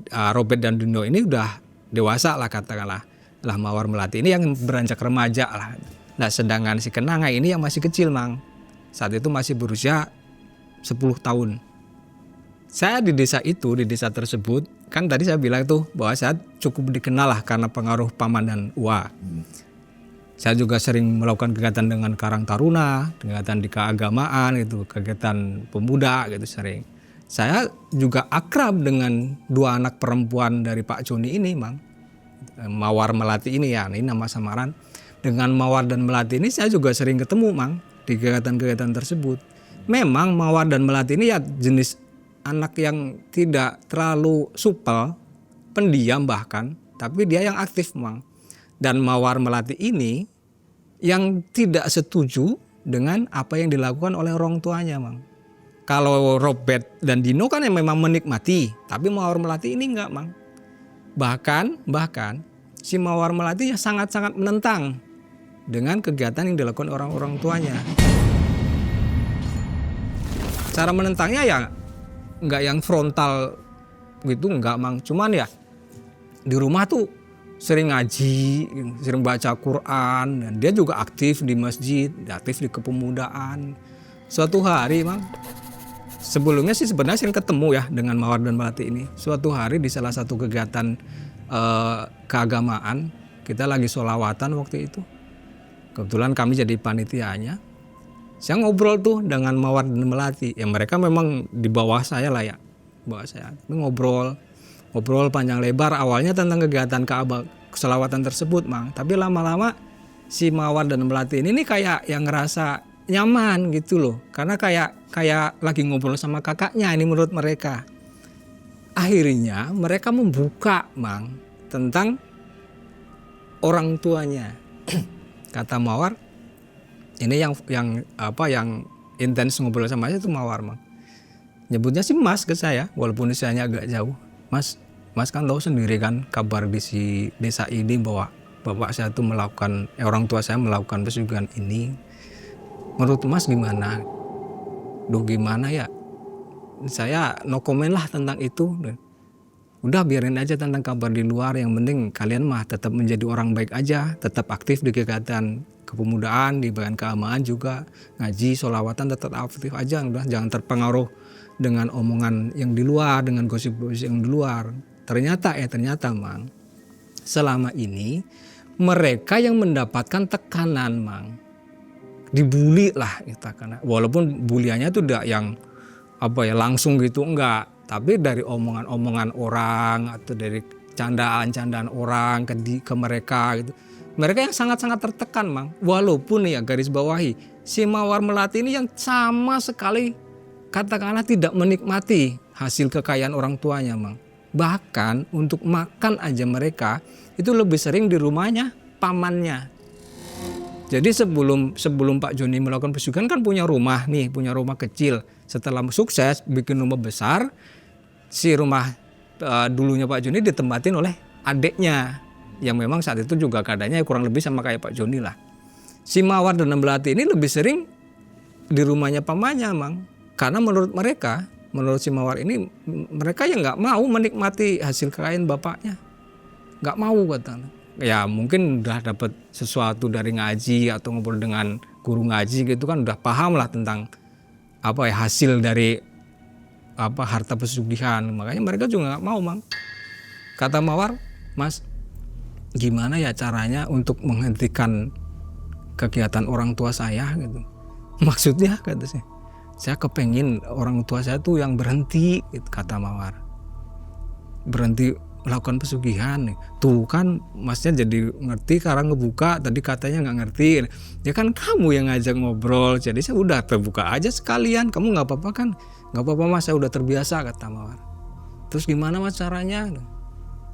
Robert dan Dino ini udah dewasa lah katakanlah. Lah Mawar Melati ini yang beranjak remaja lah. Nah sedangkan si Kenanga ini yang masih kecil Mang. Saat itu masih berusia 10 tahun. Saya di desa itu, di desa tersebut, kan tadi saya bilang tuh bahwa saya cukup dikenal lah karena pengaruh paman dan uwa. Saya juga sering melakukan kegiatan dengan Karang Taruna, kegiatan di keagamaan gitu, kegiatan pemuda gitu sering. Saya juga akrab dengan 2 anak perempuan dari Pak Joni ini, Mang. Mawar Melati ini ya, ini nama samaran. Dengan Mawar dan Melati ini saya juga sering ketemu, Mang, di kegiatan-kegiatan tersebut. Memang Mawar dan Melati ini ya jenis anak yang tidak terlalu supel, pendiam bahkan, tapi dia yang aktif Mang. Dan Mawar Melati ini yang tidak setuju dengan apa yang dilakukan oleh orang tuanya Mang. Kalau Robert dan Dino kan yang memang menikmati, tapi Mawar Melati ini enggak Mang. Bahkan si Mawar Melati ya sangat-sangat menentang dengan kegiatan yang dilakukan orang-orang tuanya. Cara menentangnya ya nggak yang frontal gitu, nggak Mang. Cuman ya di rumah tuh sering ngaji, sering baca Quran, dan dia juga aktif di masjid, aktif di kepemudaan. Suatu hari Mang, sebelumnya sih sebenarnya sering ketemu ya dengan Mawar dan Melati ini. Suatu hari di salah satu kegiatan keagamaan, kita lagi sholawatan waktu itu. Kebetulan kami jadi panitianya. Saya ngobrol tuh dengan Mawar dan Melati. Ya mereka memang di bawah saya lah ya. Bawah saya. Ngobrol panjang lebar. Awalnya tentang kegiatan sholawatan tersebut Mang. Tapi lama-lama si Mawar dan Melati ini nih kayak yang ngerasa nyaman gitu loh. Karena kayak lagi ngobrol sama kakaknya ini menurut mereka. Akhirnya mereka membuka Mang tentang orang tuanya. Kata Mawar, ini yang intens ngobrol sama saya itu Mawar Mang. Nyebutnya sih Mas ke saya, walaupun usianya agak jauh. Mas kan tahu sendiri kan kabar di desa ini bahwa bapak saya tuh orang tua saya melakukan pesugihan ini. Menurut Mas gimana? Duh gimana ya? Saya no comment lah tentang itu. Udah biarin aja tentang kabar di luar. Yang penting kalian mah tetap menjadi orang baik aja. Tetap aktif di kegiatan kepemudaan, di bagian keagamaan juga. Ngaji, sholawatan tetap aktif aja. Udah jangan terpengaruh dengan omongan yang di luar, dengan gosip-gosip yang di luar. Ternyata Mang, selama ini mereka yang mendapatkan tekanan Mang. Dibully lah kita karena walaupun buliannya itu tidak yang langsung gitu enggak, tapi dari omongan-omongan orang atau dari candaan-candaan orang ke mereka gitu. Mereka yang sangat-sangat tertekan Mang. Walaupun ya garis bawahi si Mawar Melati ini yang sama sekali katakanlah tidak menikmati hasil kekayaan orang tuanya Mang. Bahkan untuk makan aja mereka itu lebih sering di rumahnya pamannya. Jadi sebelum Pak Joni melakukan pesugihan kan punya rumah kecil. Setelah sukses bikin rumah besar, si rumah dulunya Pak Joni ditempatin oleh adiknya yang memang saat itu juga keadaannya kurang lebih sama kayak Pak Joni lah. Si Mawar dan Melati ini lebih sering di rumahnya pamannya Mang. Karena menurut si Mawar ini mereka yang nggak mau menikmati hasil kekayaan bapaknya, nggak mau katanya. Ya mungkin udah dapat sesuatu dari ngaji atau ngobrol dengan guru ngaji gitu kan udah paham lah tentang hasil dari harta pesugihan. Makanya mereka juga nggak mau Mang. Kata Mawar, Mas gimana ya caranya untuk menghentikan kegiatan orang tua saya gitu. Maksudnya kata saya kepengen orang tua saya tuh yang berhenti gitu, kata Mawar. Berhenti melakukan pesugihan nih. Tuh kan Masnya jadi ngerti sekarang ngebuka, tadi katanya nggak ngerti. Ya kan kamu yang ngajak ngobrol, jadi saya udah terbuka aja sekalian. Kamu nggak apa-apa kan? Nggak apa-apa Mas, saya udah terbiasa, kata Mawar. Terus gimana Mas caranya?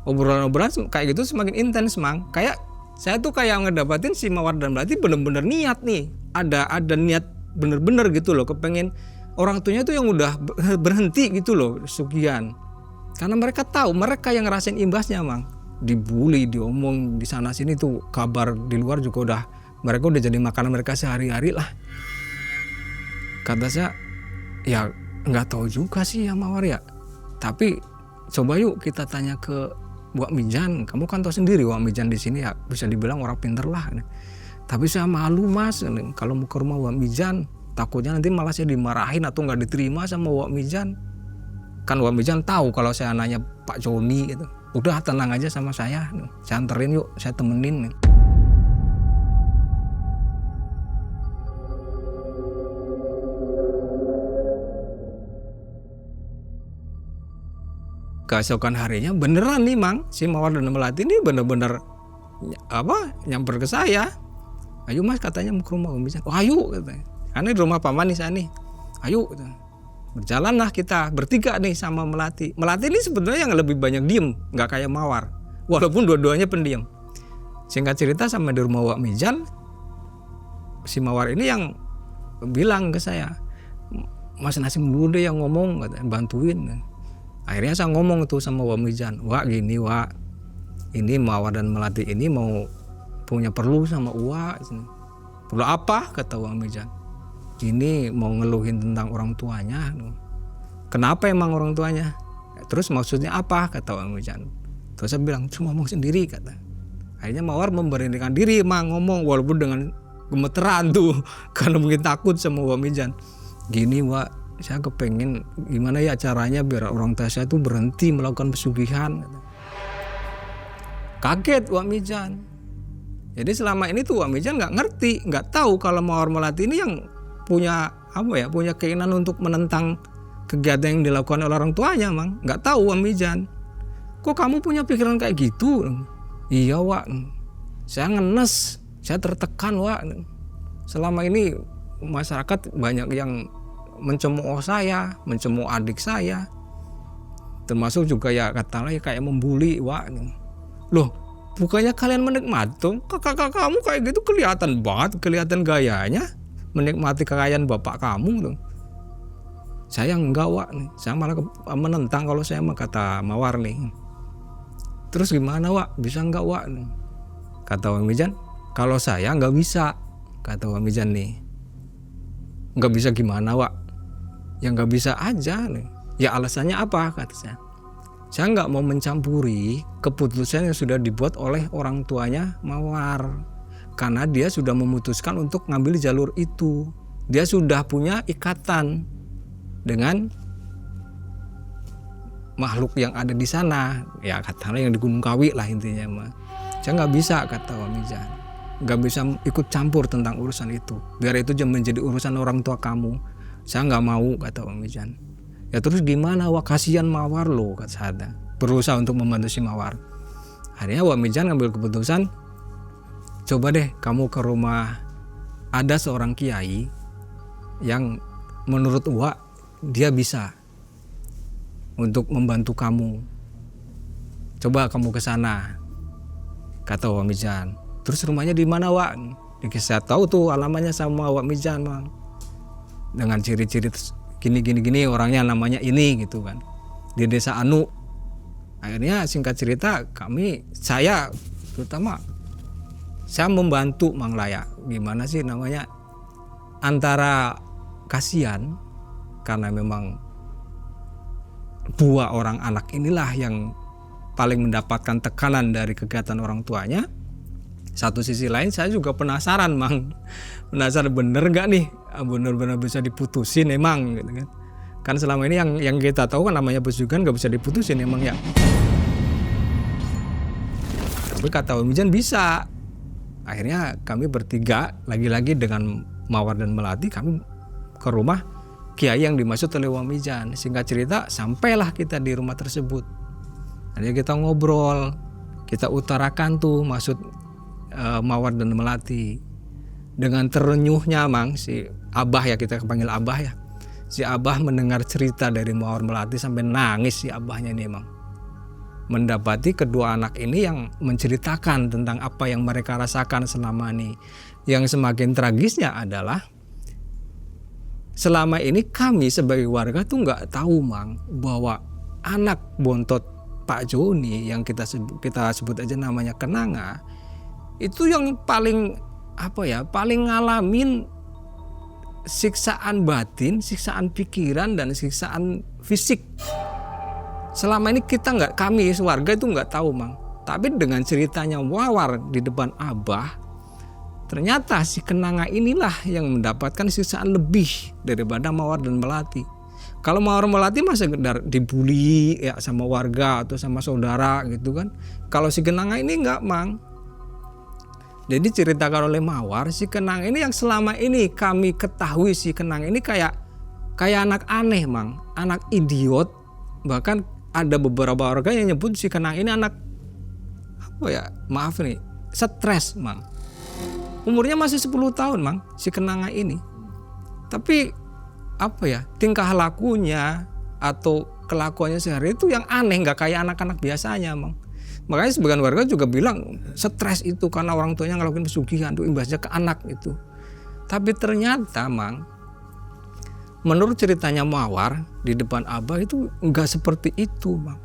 Obrolan-obrolan kayak gitu semakin intens Mang. Kayak saya tuh kayak ngedapatin si Mawar dan Melati bener-bener niat nih. Ada niat bener-bener gitu loh, kepengen orang tuanya tuh yang udah berhenti gitu loh pesugihan. Karena mereka tahu, mereka yang ngerasain imbasnya Mang. Dibully, diomong di sana sini tuh kabar di luar juga mereka udah jadi makanan mereka sehari-hari lah. Kata saya, ya nggak tahu juga sih ya Mawar ya. Tapi coba yuk kita tanya ke Wak Mijan. Kamu kan tahu sendiri Wak Mijan di sini ya bisa dibilang orang pinter lah. Tapi saya malu Mas, kalau mau ke rumah Wak Mijan takutnya nanti malah saya dimarahin atau nggak diterima sama Wak Mijan. Kan Wak Mijan tahu kalau saya nanya Pak Joni gitu. Udah tenang aja sama saya anterin yuk, saya temenin. Keesokan harinya beneran nih Mang, si Mawar dan Melati ini bener-bener nyamper ke saya. Ayo Mas, katanya mau ke rumah Wak Mijan. Oh ayo katanya. Karena di rumah paman nih saya nih. Ayo katanya. Berjalanlah kita bertiga nih sama Melati. Melati ini sebenarnya yang lebih banyak diem, nggak kayak Mawar. Walaupun dua-duanya pendiam. Singkat cerita sama di rumah Wak Mijan, si Mawar ini yang bilang ke saya, Mas Nasim dulu deh yang ngomong, katanya, bantuin. Akhirnya saya ngomong tuh sama Wak Mijan, Wak gini Wak, ini Mawar dan Melati ini mau punya perlu sama Wak. Perlu apa? Kata Wak Mijan. Ini mau ngeluhin tentang orang tuanya. Kenapa emang orang tuanya? Terus maksudnya apa? Kata Wak Mijan. Terus saya bilang, cuma ngomong sendiri, kata. Akhirnya Mawar memberanikan diri emang ngomong walaupun dengan gemeteran tuh karena mungkin takut sama Wak Mijan. gini Wak, saya kepengen gimana ya caranya biar orang tua saya tuh berhenti melakukan pesugihan. Kaget Wak Mijan. Jadi selama ini tuh Wak Mijan nggak ngerti, nggak tahu kalau Mawar Melati ini yang punya punya keinginan untuk menentang kegiatan yang dilakukan oleh orang tuanya, Mang. Nggak tahu Wak Mijan. Kok kamu punya pikiran kayak gitu? Iya Wak, saya ngenes, saya tertekan Wak. Selama ini masyarakat banyak yang mencemooh saya, mencemooh adik saya, termasuk juga ya katakanlah kayak membuli Wak. Loh, bukannya kalian menikmati? Kakak kamu kayak gitu kelihatan banget, kelihatan gayanya menikmati kekayaan bapak kamu tuh. Saya enggak Wak nih, saya malah menentang kalau saya kata Mawar nih. Terus gimana Wak, bisa enggak Wak? Kata Wak Mijan, kalau saya enggak bisa, kata Wak Mijan nih. Enggak bisa gimana Wak? Ya enggak bisa aja nih. Ya alasannya apa, kata saya. Saya enggak mau mencampuri keputusan yang sudah dibuat oleh orang tuanya Mawar. Karena dia sudah memutuskan untuk ngambil jalur itu. Dia sudah punya ikatan dengan makhluk yang ada di sana. Ya katakanlah yang di Gunung Kawi lah intinya mah. Saya nggak bisa, kata Wak Mijan. Nggak bisa ikut campur tentang urusan itu. Biar itu menjadi urusan orang tua kamu. Saya nggak mau, kata Wak Mijan. Ya terus gimana Wak, kasihan Mawar loh, kata saya. Berusaha untuk membantu si Mawar. Akhirnya Wak Mijan ngambil keputusan, coba deh kamu ke rumah, ada seorang kiai yang menurut Wak dia bisa untuk membantu kamu. Coba kamu ke sana, kata Wak Mijan. Terus rumahnya di mana Wak? Saya tahu tuh alamannya sama Wak Mijan, Bang. Dengan ciri-ciri gini orangnya namanya ini gitu kan. Di desa Anu. Akhirnya singkat cerita saya terutama saya membantu Mang Laya. Gimana sih namanya? Antara kasihan karena memang dua orang anak inilah yang paling mendapatkan tekanan dari kegiatan orang tuanya. Satu sisi lain saya juga penasaran Mang. Penasaran bener gak nih? Bener-bener bisa diputusin emang gitu kan. Kan selama ini yang kita tahu kan namanya pesugihan gak bisa diputusin emang ya. Tapi kata Wak Mijan bisa. Akhirnya kami bertiga lagi-lagi dengan Mawar dan Melati kami ke rumah kiai yang dimaksud oleh Wak Mijan. Singkat cerita sampailah kita di rumah tersebut. Akhirnya kita ngobrol, kita utarakan tuh maksud Mawar dan Melati. Dengan terenyuhnya Mang si Abah ya, kita panggil Abah ya. Si Abah mendengar cerita dari Mawar Melati sampai nangis si Abahnya ini Mang. Mendapati kedua anak ini yang menceritakan tentang apa yang mereka rasakan selama ini. Yang semakin tragisnya adalah selama ini kami sebagai warga tuh nggak tahu Mang bahwa anak bontot Pak Joni yang kita sebut aja namanya Kenanga itu yang paling paling ngalamin siksaan batin, siksaan pikiran dan siksaan fisik. Selama ini kami warga itu nggak tahu Mang. Tapi dengan ceritanya Mawar di depan Abah, ternyata si Kenanga inilah yang mendapatkan siksaan lebih daripada Mawar dan Melati. Kalau Mawar Melati mah sekedar dibully ya sama warga atau sama saudara gitu kan. Kalau si Kenanga ini enggak Mang. Jadi ceritakan oleh Mawar, si Kenanga ini yang selama ini kami ketahui si Kenanga ini kayak anak aneh Mang, anak idiot. Bahkan ada beberapa warga yang nyebut si Kenanga ini anak stres Mang. Umurnya masih 10 tahun Mang si Kenanga ini. Tapi tingkah lakunya atau kelakuannya sehari itu yang aneh, nggak kayak anak-anak biasanya Mang. Makanya sebagian warga juga bilang stres itu karena orang tuanya ngelakuin pesugihan itu imbasnya ke anak itu. Tapi ternyata Mang, menurut ceritanya Mawar di depan Abah itu nggak seperti itu Mang.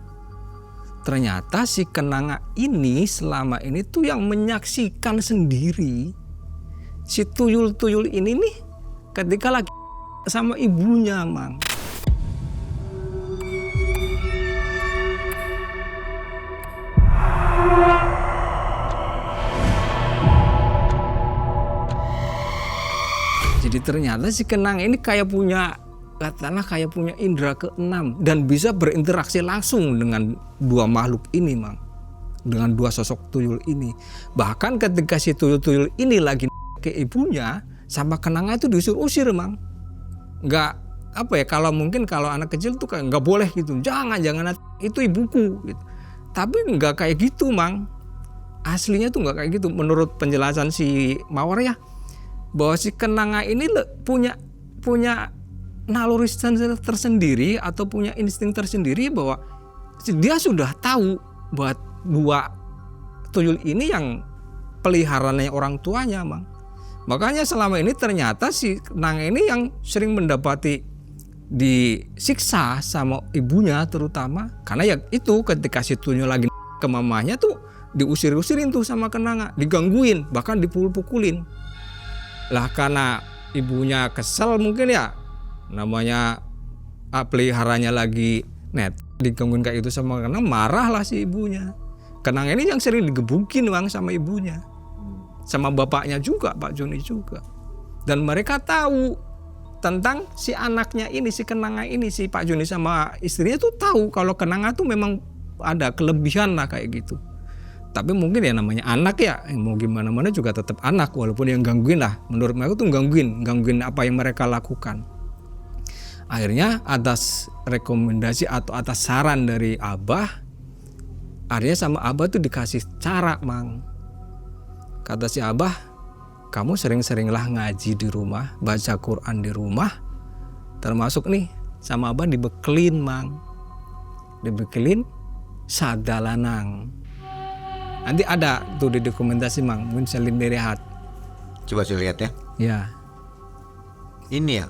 Ternyata si Kenanga ini selama ini tuh yang menyaksikan sendiri si tuyul-tuyul ini nih ketika lagi sama ibunya Mang. Jadi ternyata si Kenanga ini kayak punya indera keenam dan bisa berinteraksi langsung dengan dua makhluk ini, Mang. Dengan dua sosok tuyul ini. Bahkan ketika si tuyul-tuyul ini lagi ke ibunya, sama Kenanga itu diusir-usir, Mang. Nggak kalau anak kecil tuh kayak nggak boleh gitu. Jangan itu ibuku gitu. Tapi nggak kayak gitu, Mang. Aslinya tuh nggak kayak gitu. Menurut penjelasan si Mawar ya, bahwa si Kenanga ini punya naluri tersendiri atau punya insting tersendiri bahwa dia sudah tahu bahwa dua tuyul ini yang peliharaannya orang tuanya, Mang. Makanya selama ini ternyata si Kenanga ini yang sering mendapati disiksa sama ibunya terutama, karena ya itu ketika si tuyul lagi ke mamanya tuh diusir-usirin tuh sama Kenanga, digangguin, bahkan dipukul-pukulin. Lah karena ibunya kesel mungkin ya, namanya peliharanya lagi digangguin kayak itu sama Kenanga, marah lah si ibunya. Kenanga ini yang sering digebukin, Bang, sama ibunya, sama bapaknya juga, Pak Joni juga. Dan mereka tahu tentang si anaknya ini, si Kenanga ini, si Pak Joni sama istrinya tuh tahu kalau Kenanga tuh memang ada kelebihan lah kayak gitu. Tapi mungkin ya namanya anak ya, mau gimana mana juga tetap anak, walaupun yang gangguin lah. Menurut mereka tuh gangguin apa yang mereka lakukan. Akhirnya atas rekomendasi atau atas saran dari Abah, akhirnya sama Abah tuh dikasih cara, Mang. Kata si Abah, kamu sering-seringlah ngaji di rumah, baca Quran di rumah, termasuk nih sama Abah dibekelin, Mang. Dibekelin sadalanang. Nanti ada tuh di dokumentasi, Mang, mungkin salin dilihat. Coba saya lihat ya. Ya. Ini ya.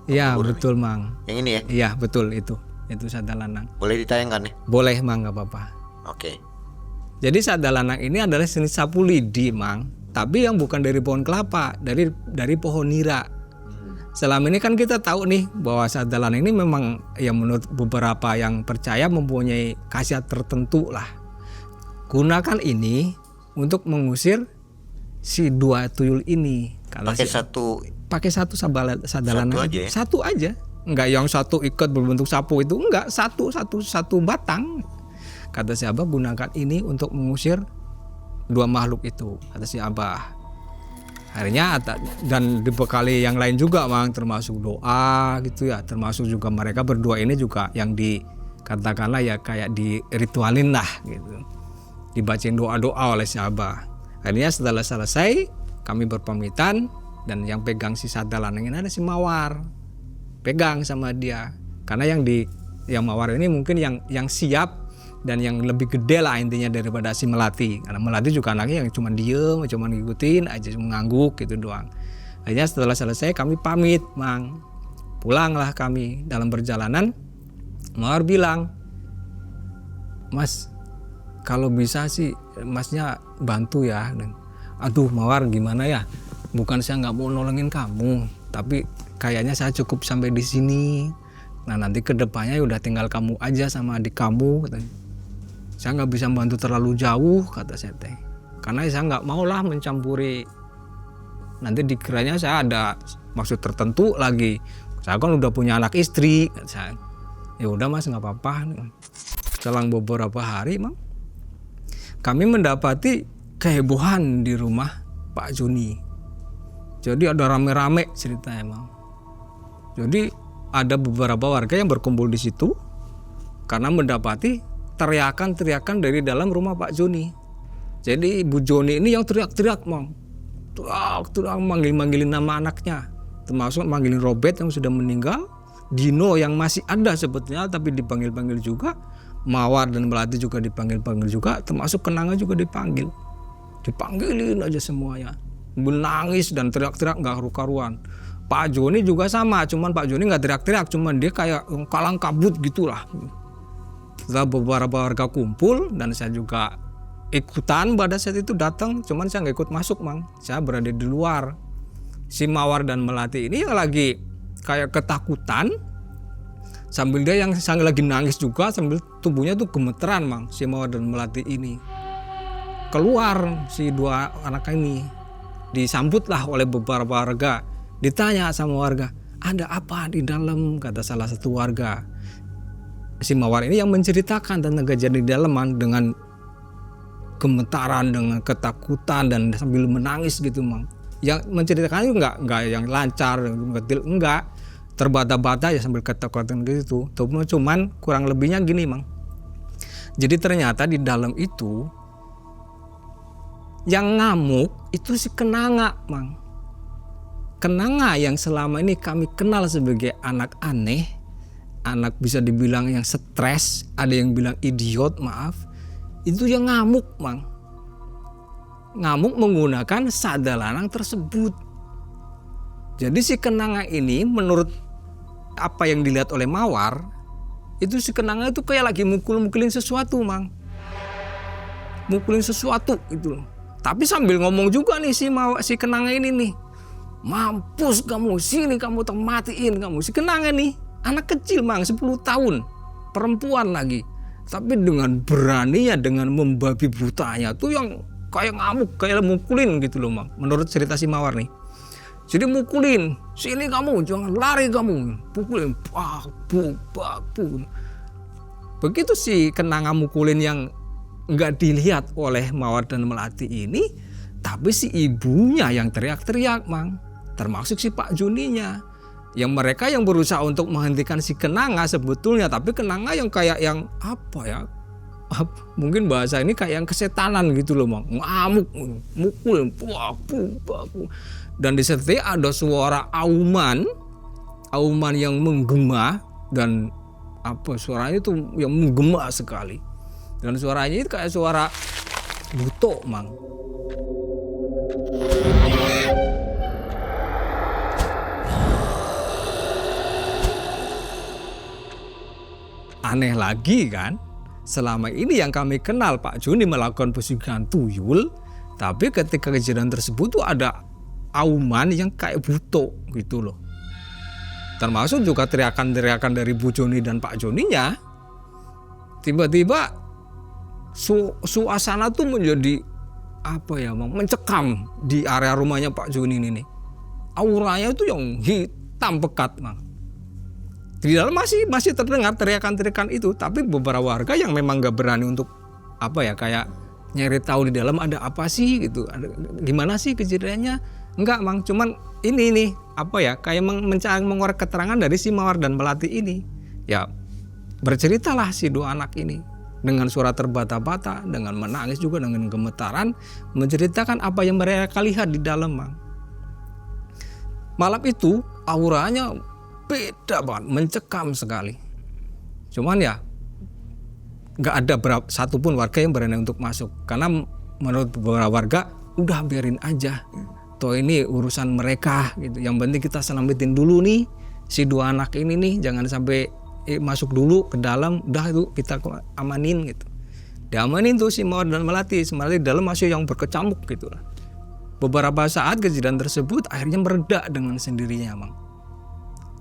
Iya betul, Mang. Yang ini ya. Iya betul itu sadalanang. Boleh ditayangkan ya? Boleh, Mang, nggak apa-apa. Oke. Jadi sadalanang ini adalah jenis sapu lidi, Mang, tapi yang bukan dari pohon kelapa, dari pohon nira. Selama ini kan kita tahu nih bahwa sadalanang ini memang ya menurut beberapa yang percaya mempunyai khasiat tertentu lah. Gunakan ini untuk mengusir si dua tuyul ini. Pakai satu sadalanang aja. Satu aja. Enggak yang satu ikat berbentuk sapu itu, enggak, satu batang. Kata si Abah, gunakan ini untuk mengusir dua makhluk itu, kata si Abah. Akhirnya dan dibekali yang lain juga, Mang, termasuk doa gitu ya, termasuk juga mereka berdua ini juga yang dikatakanlah ya kayak diritualin lah gitu. Dibacain doa-doa oleh si Abah. Akhirnya setelah selesai kami berpamitan, dan yang pegang si sadalanang ini ada si Mawar. Pegang sama dia. Karena yang Mawar ini mungkin yang siap dan yang lebih gede lah intinya daripada si Melati. Karena Melati juga anaknya yang cuma diem, cuma ngikutin aja, cuma ngangguk gitu doang. Akhirnya setelah selesai kami pamit, Mang. Pulanglah kami. Dalam perjalanan Mawar bilang, Mas, kalau bisa sih Masnya bantu ya. Dan, aduh Mawar, gimana ya? Bukan saya nggak mau nolongin kamu, tapi kayaknya saya cukup sampai di sini. Nah nanti kedepannya udah tinggal kamu aja sama adik kamu. Saya nggak bisa bantu terlalu jauh, kata saya teh. Karena saya nggak mau lah mencampuri. Nanti dikiranya saya ada maksud tertentu lagi. Saya kan udah punya anak istri. Saya, ya udah Mas, nggak apa-apa. Selang beberapa hari, Mang, kami mendapati kehebohan di rumah Pak Joni. Jadi ada rame-rame ceritanya, Mang. Jadi ada beberapa warga yang berkumpul di situ karena mendapati teriakan-teriakan dari dalam rumah Pak Joni. Jadi Ibu Joni ini yang teriak-teriak, Mang. Teriak manggil-manggilin nama anaknya. Termasuk manggilin Robert yang sudah meninggal, Dino yang masih ada sebetulnya tapi dipanggil-panggil juga, Mawar dan Melati juga dipanggil-panggil juga, termasuk Kenanga juga dipanggil. Dipanggilin aja semuanya. Menangis dan teriak-teriak nggak karu-karuan. Pak Joni juga sama, cuman Pak Joni nggak teriak-teriak, cuman dia kayak kalang kabut gitulah. Setelah beberapa warga kumpul dan saya juga ikutan pada saat itu datang, cuman saya nggak ikut masuk, Mang. Saya berada di luar. Si Mawar dan Melati ini yang lagi kayak ketakutan, sambil dia yang lagi nangis juga, sambil tubuhnya tuh gemeteran, Mang. Si Mawar dan Melati ini keluar, si dua anak ini disambutlah oleh beberapa warga Ditanya sama warga, ada apa di dalam? Kata salah satu warga. Si Mawar ini yang menceritakan tentang kejadian di dalaman dengan gemetaran, dengan ketakutan dan sambil menangis gitu Mang. Yang menceritakan itu enggak yang lancar, enggak, terbata-bata ya sambil ketakutan gitu. Cuman kurang lebihnya gini Mang. Jadi ternyata di dalam itu yang ngamuk itu si Kenanga Mang. Kenanga yang selama ini kami kenal sebagai anak aneh, anak bisa dibilang yang stres, ada yang bilang idiot, maaf. Itu yang ngamuk Mang. Ngamuk menggunakan sadalanang tersebut. Jadi si Kenanga ini menurut apa yang dilihat oleh Mawar, itu si Kenanga itu kayak lagi mukul-mukulin sesuatu Mang. Mukulin sesuatu gitu loh. Tapi sambil ngomong juga nih si Kenanga ini nih. Mampus kamu, sini kamu matiin kamu. Si Kenanga nih anak kecil Mang, 10 tahun, perempuan lagi. Tapi dengan beraninya, dengan membabi butanya tuh yang kayak ngamuk, kayak mukulin gitu loh Mang. Menurut cerita si Mawar nih. Jadi mukulin, sini kamu, jangan lari kamu. Pukulin, baku. Begitu si Kenanga mukulin yang nggak dilihat oleh Mawar dan Melati ini, tapi si ibunya yang teriak-teriak Mang. Termasuk si Pak Juninya. Yang mereka yang berusaha untuk menghentikan si Kenanga sebetulnya, tapi Kenanga yang kayak yang apa ya, mungkin bahasa ini kayak yang kesetanan gitu loh Mang. Ngamuk, mukul, baku. Dan di setir ada suara auman yang menggema, dan apa suaranya itu yang menggema sekali. Dan suaranya itu kayak suara buto Mang. Aneh lagi kan, selama ini yang kami kenal Pak Juni melakukan pesugihan tuyul, tapi ketika kejadian tersebut tuh ada auman yang kayak buto gitu loh. Termasuk juga teriakan-teriakan dari Bu Joni dan Pak Joninya. Tiba-tiba suasana tuh menjadi apa ya Mang, mencekam di area rumahnya Pak Joni ini nih. Auranya itu yang hitam pekat Mang. Di dalam masih terdengar teriakan-teriakan itu, tapi beberapa warga yang memang gak berani untuk apa ya, kayak nyari tahu di dalam ada apa sih gitu, ada gimana sih kejadiannya, enggak Mang, cuman ini apa ya, kayak mencari mengorek keterangan dari si Mawar dan Melati ini. Ya berceritalah si dua anak ini dengan suara terbata-bata, dengan menangis juga, dengan gemetaran, menceritakan apa yang mereka lihat di dalam Mang. Malam itu auranya beda banget, mencekam sekali. Cuman ya nggak ada satupun warga yang berani untuk masuk, karena menurut beberapa warga udah biarin aja, toh ini urusan mereka gitu. Yang penting kita selamatin dulu nih si dua anak ini nih, jangan sampai masuk dulu ke dalam, udah itu kita amanin gitu. Diamanin tuh si Mawar dan Melati, sebenarnya di dalam masih yang berkecamuk gitu lah. Beberapa saat kejadian tersebut akhirnya mereda dengan sendirinya Mang.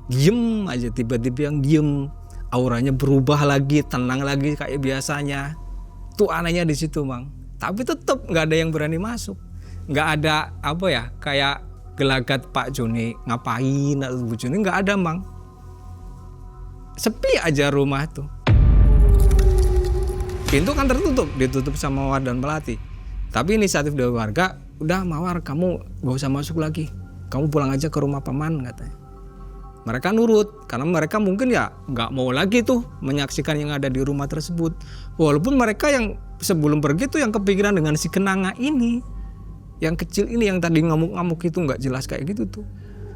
Diem aja, tiba-tiba yang diem, auranya berubah lagi, tenang lagi kayak biasanya. Tuh anehnya di situ Mang. Tapi tetap nggak ada yang berani masuk, nggak ada apa ya, kayak gelagat Pak Joni ngapain atau Bu Joni, nggak ada Mang. Sepi aja rumah tuh. Pintu kan tertutup, ditutup sama Mawar dan Melati. Tapi inisiatif dari warga, udah Mawar kamu gak usah masuk lagi, kamu pulang aja ke rumah paman katanya. Mereka nurut karena mereka mungkin ya nggak mau lagi tuh menyaksikan yang ada di rumah tersebut. Walaupun mereka yang sebelum pergi tuh yang kepikiran dengan si Kenanga ini, yang kecil ini yang tadi ngamuk-ngamuk itu nggak jelas kayak gitu tuh.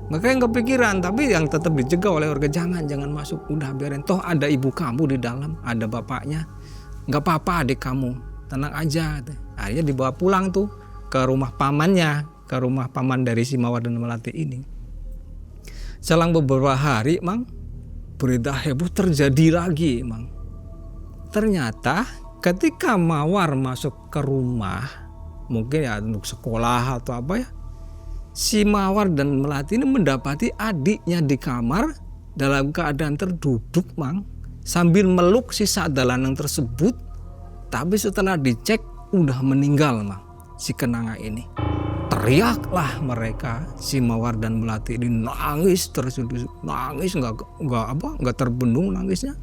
Mereka yang kepikiran, tapi yang tetap dicegah oleh warga, jangan masuk, udah biarin, toh ada ibu kamu di dalam, ada bapaknya, nggak apa-apa adik kamu, tenang aja. Akhirnya dibawa pulang tuh ke rumah pamannya, ke rumah paman dari si Mawar dan Melati ini. Selang beberapa hari Mang, berita heboh terjadi lagi Mang. Ternyata ketika Mawar masuk ke rumah, mungkin ya untuk sekolah atau apa ya, si Mawar dan Melati ini mendapati adiknya di kamar dalam keadaan terduduk Mang, sambil meluk si sadalanang tersebut. Tapi setelah dicek udah meninggal Mang, si Kenanga ini. teriaklah mereka. Si Mawar dan Melati ini nangis terus, nangis nggak terbendung nangisnya,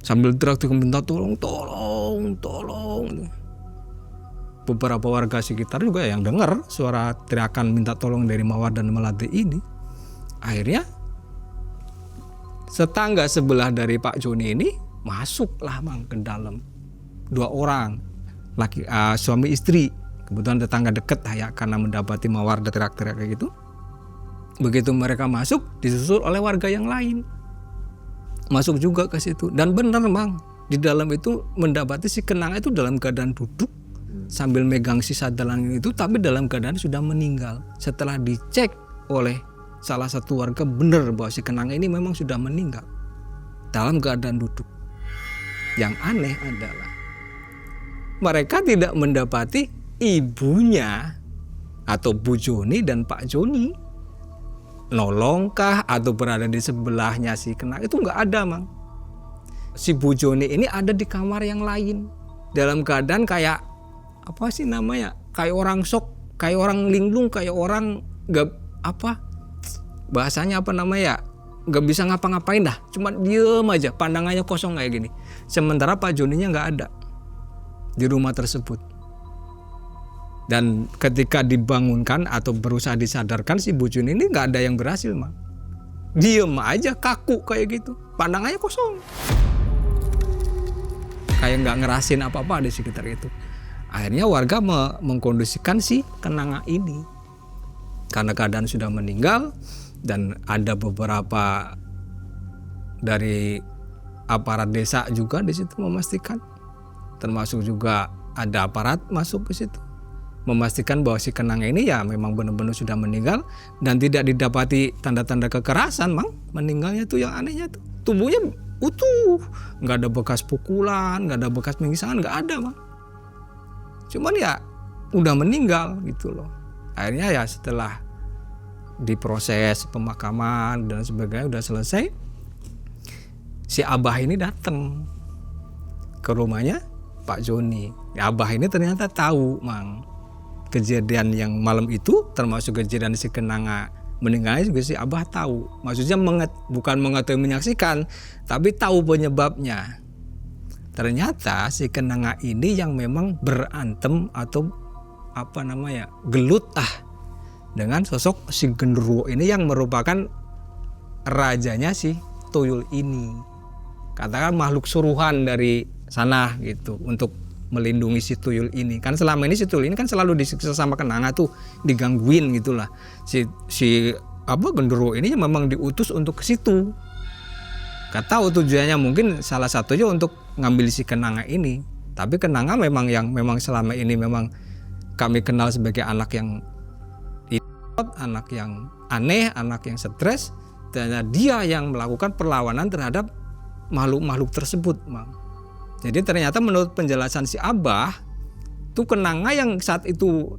sambil teriak minta tolong. Beberapa warga sekitar juga yang dengar suara teriakan minta tolong dari Mawar dan Melati ini. Akhirnya tetangga sebelah dari Pak Joni ini masuklah Mang ke dalam. 2 orang, suami istri, kebetulan tetangga dekat ya, karena mendapati Mawar teriak-teriak kayak gitu. Begitu mereka masuk, disusul oleh warga yang lain, masuk juga ke situ. Dan benar Mang, di dalam itu mendapati si Kenanga itu dalam keadaan duduk sambil megang sisa dalang itu, tapi dalam keadaan sudah meninggal. Setelah dicek oleh salah satu warga, benar bahwa si Kenanga ini memang sudah meninggal dalam keadaan duduk. Yang aneh adalah mereka tidak mendapati ibunya atau Bu Joni dan Pak Joni nolongkah atau berada di sebelahnya si Kenanga, itu nggak ada Mang. Si Bu Joni ini ada di kamar yang lain dalam keadaan kayak apa sih namanya, kayak orang shock, kayak orang linglung, kayak orang nggak apa bahasanya apa namanya, nggak bisa ngapa-ngapain dah, cuma diem aja, pandangannya kosong kayak gini. Sementara Pak Joninya nggak ada di rumah tersebut. Dan ketika dibangunkan atau berusaha disadarkan, si Bu Joni ini nggak ada yang berhasil Mang. Diem aja, kaku kayak gitu, pandangannya kosong, kayak nggak ngerasin apa-apa di sekitar itu. Akhirnya warga mengkondisikan si Kenanga ini karena keadaan sudah meninggal. Dan ada beberapa dari aparat desa juga di situ memastikan, termasuk juga ada aparat masuk ke situ memastikan bahwa si Kenanga ini ya memang benar-benar sudah meninggal dan tidak didapati tanda-tanda kekerasan Mang. Meninggalnya tuh yang anehnya tuh tubuhnya utuh, nggak ada bekas pukulan, nggak ada bekas penggisangan, nggak ada Mang. Cuman ya udah meninggal gitu loh. Akhirnya ya setelah diproses pemakaman dan sebagainya udah selesai, si Abah ini datang ke rumahnya Pak Joni. Ya, Abah ini ternyata tahu Mang kejadian yang malam itu, termasuk kejadian si Kenanga meninggalnya juga si Abah tahu. Maksudnya bukan mengetahui menyaksikan, tapi tahu penyebabnya. Ternyata si Kenanga ini yang memang berantem atau apa namanya, gelut dengan sosok si genderuwo ini yang merupakan rajanya si tuyul ini. Katakan makhluk suruhan dari sana gitu untuk melindungi si tuyul ini. Kan selama ini si tuyul ini kan selalu disiksa sama Kenanga tuh, digangguin gitulah. Si genderuwo ini memang diutus untuk ke situ. Gak tahu tujuannya, mungkin salah satunya untuk ngambil si Kenanga ini. Tapi Kenanga memang selama ini memang kami kenal sebagai anak yang anak yang aneh, anak yang stres, dan dia yang melakukan perlawanan terhadap makhluk-makhluk tersebut Mang. Jadi ternyata menurut penjelasan si Abah tuh Kenanga yang saat itu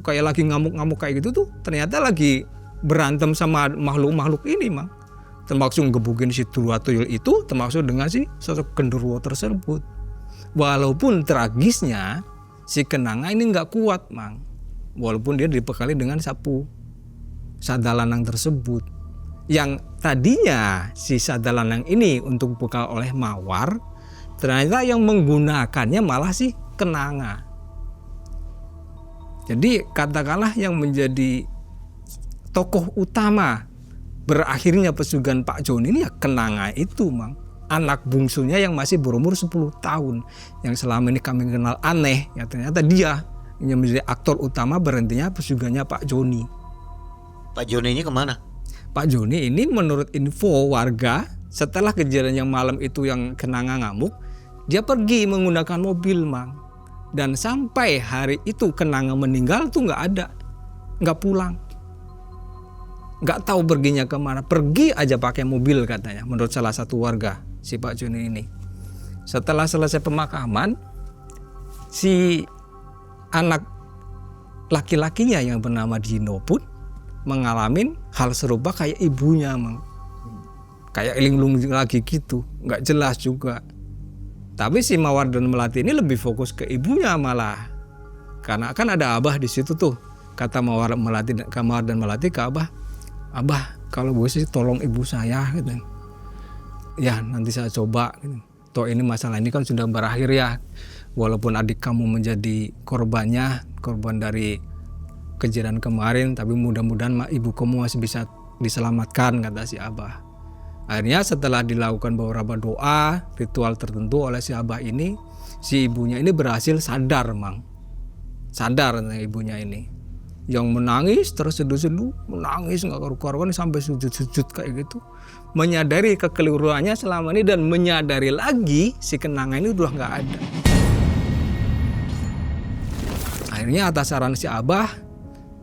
kayak lagi ngamuk-ngamuk kayak gitu tuh ternyata lagi berantem sama makhluk-makhluk ini Mang. Termasuk gebukin si tuyul itu, termasuk dengan si sosok genderuwo tersebut. Walaupun tragisnya si Kenanga ini nggak kuat Mang. Walaupun dia dibekali dengan sapu sadalanang tersebut, yang tadinya si sadalanang ini untuk bekal oleh Mawar, ternyata yang menggunakannya malah si Kenanga. Jadi katakanlah yang menjadi tokoh utama berakhirnya pesugihan Pak Joni ini ya Kenanga itu Mang. Anak bungsunya yang masih berumur 10 tahun, yang selama ini kami kenal aneh, ya ternyata dia yang menjadi aktor utama berhentinya pesugihannya Pak Joni. Pak Joni ini kemana? Pak Joni ini menurut info warga, setelah kejadian yang malam itu yang Kenanga ngamuk, dia pergi menggunakan mobil Mang. Dan sampai hari itu Kenanga meninggal tuh nggak ada, nggak pulang, nggak tahu perginya kemana. Pergi aja pakai mobil katanya, menurut salah satu warga si Pak Joni ini. Setelah selesai pemakaman, si anak laki-lakinya yang bernama Dino pun mengalami hal serupa kayak ibunya Mang. Kayak linglung lagi gitu, nggak jelas juga. Tapi si Mawar dan Melati ini lebih fokus ke ibunya malah, karena kan ada Abah di situ tuh kata Mawar dan Melati ke Abah, "Abah, kalau boleh sih tolong ibu saya," gitu. "Ya, nanti saya coba," gitu. "Toh ini masalah ini kan sudah berakhir ya. Walaupun adik kamu menjadi korban dari kejadian kemarin, tapi mudah-mudahan ibu kamu masih bisa diselamatkan," kata si Abah. Akhirnya setelah dilakukan beberapa doa, ritual tertentu oleh si Abah ini, si ibunya ini berhasil sadar, Mang. Sadar ibunya ini. Yang menangis terseduh-seduh, menangis nggak karu-karuan sampai sujud-sujud kayak gitu. Menyadari kekeliruannya selama ini dan menyadari lagi si kenangan ini udah nggak ada. Akhirnya atas saran si Abah,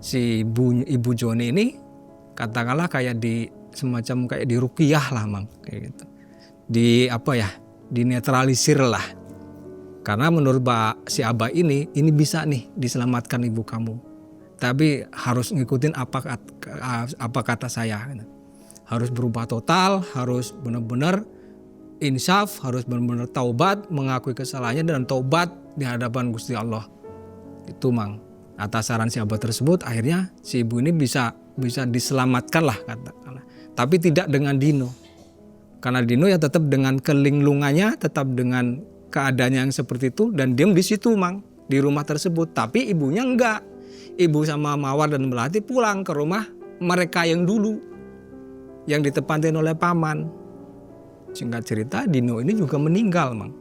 si ibu Joni ini katakanlah kayak semacam kayak diruqyah lah, Mang, kayak gitu. Dinetralisir lah. Karena menurut si Abah ini bisa nih diselamatkan ibu kamu. Tapi harus ngikutin apa kata saya. Harus berubah total, harus benar-benar insaf, harus benar-benar taubat, mengakui kesalahannya dan taubat di hadapan Gusti Allah. Itu, Mang. Atas saran si Abah tersebut, akhirnya si ibu ini bisa diselamatkan lah katakanlah. Tapi tidak dengan Dino. Karena Dino ya tetap dengan kelinglungannya, tetap dengan keadaannya yang seperti itu dan diam di situ, Mang, di rumah tersebut. Tapi ibunya enggak. Ibu sama Mawar dan Melati pulang ke rumah mereka yang dulu, yang ditempatin oleh paman. Singkat cerita, Dino ini juga meninggal, Mang.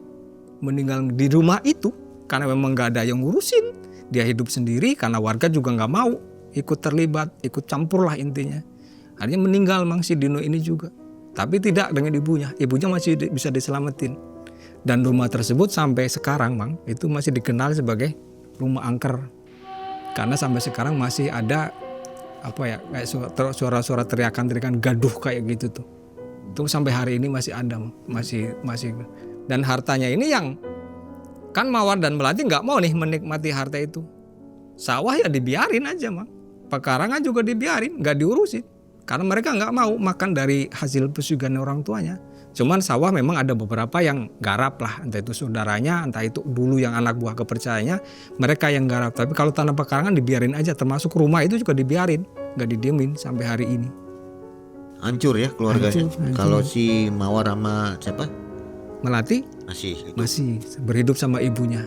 Meninggal di rumah itu karena memang gak ada yang ngurusin. Dia hidup sendiri karena warga juga gak mau ikut terlibat, ikut campur lah intinya. Akhirnya meninggal, Mang, si Dino ini juga. Tapi tidak dengan ibunya. Ibunya masih bisa diselamatin. Dan rumah tersebut sampai sekarang, Mang, itu masih dikenal sebagai rumah angker. Karena sampai sekarang masih ada kayak suara-suara teriakan gaduh kayak gitu tuh. Itu sampai hari ini masih ada, masih. Dan hartanya ini yang kan Mawar dan Melati nggak mau nih menikmati harta itu. Sawah ya dibiarin aja, Mang. Pekarangan juga dibiarin, nggak diurusin. Karena mereka nggak mau makan dari hasil pesugihan orang tuanya. Cuman sawah memang ada beberapa yang garap lah, entah itu saudaranya, entah itu dulu yang anak buah kepercayaannya, mereka yang garap. Tapi kalau tanah pekarangan dibiarin aja, termasuk rumah itu juga dibiarin, nggak didiemin sampai hari ini. Hancur ya keluarganya. Hancur. Kalau si Mawar sama siapa? Melati masih berhidup sama ibunya.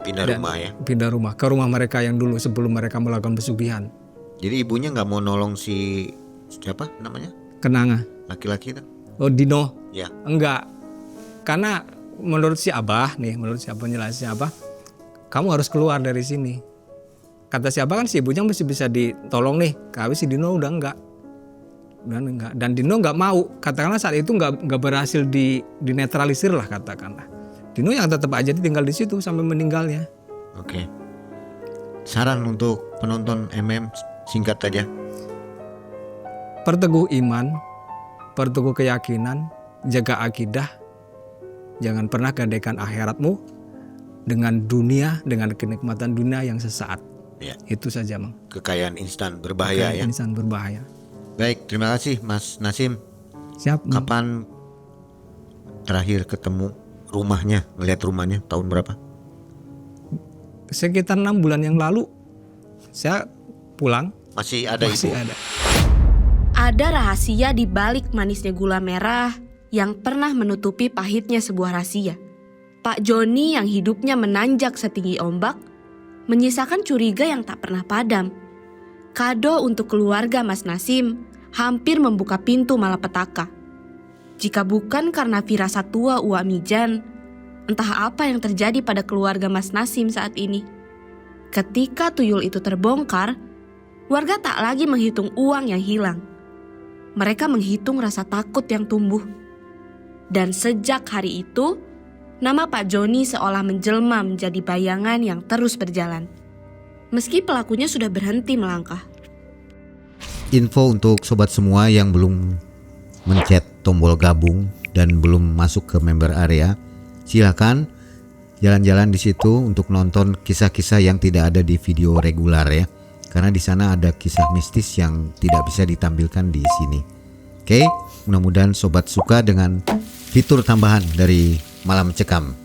Rumah ya. Pindah rumah ke rumah mereka yang dulu sebelum mereka melakukan pesugihan. Jadi ibunya nggak mau nolong si siapa namanya? Kenanga. Laki-laki itu. Oh, Dino. Ya. Enggak. Karena menurut si Abah nih, menurut siapa penjelasannya Abah, kamu harus keluar dari sini. Kata si Abah kan si ibunya masih bisa ditolong nih, tapi si Dino udah enggak. Dan Dino enggak mau. Katakanlah saat itu enggak berhasil dinetralisir lah katakanlah. Dino yang tetap aja tinggal di situ sampai meninggalnya. Oke. Saran untuk penonton singkat aja. Perteguh iman, perteguh keyakinan, jaga akidah. Jangan pernah gadaikan akhiratmu dengan dunia, dengan kenikmatan dunia yang sesaat. Ya. Itu saja, Mang. Kekayaan instan berbahaya ya. Instan berbahaya. Baik, terima kasih Mas Nasim. Siap. Kapan terakhir ketemu rumahnya, ngeliat rumahnya tahun berapa? Sekitar 6 bulan yang lalu saya pulang. Masih ada Masih ibu? ada. Ada rahasia di balik manisnya gula merah yang pernah menutupi pahitnya sebuah rahasia. Pak Joni yang hidupnya menanjak setinggi ombak, menyisakan curiga yang tak pernah padam. Kado untuk keluarga Mas Nasim hampir membuka pintu malapetaka. Jika bukan karena firasat tua Uwa Mijan, entah apa yang terjadi pada keluarga Mas Nasim saat ini. Ketika tuyul itu terbongkar, warga tak lagi menghitung uang yang hilang. Mereka menghitung rasa takut yang tumbuh. Dan sejak hari itu, nama Pak Joni seolah menjelma menjadi bayangan yang terus berjalan. Meski pelakunya sudah berhenti melangkah. Info untuk sobat semua yang belum mencet tombol gabung dan belum masuk ke member area, silakan jalan-jalan di situ untuk nonton kisah-kisah yang tidak ada di video reguler ya. Karena di sana ada kisah mistis yang tidak bisa ditampilkan di sini. Oke, mudah-mudahan sobat suka dengan fitur tambahan dari Malam Cekam.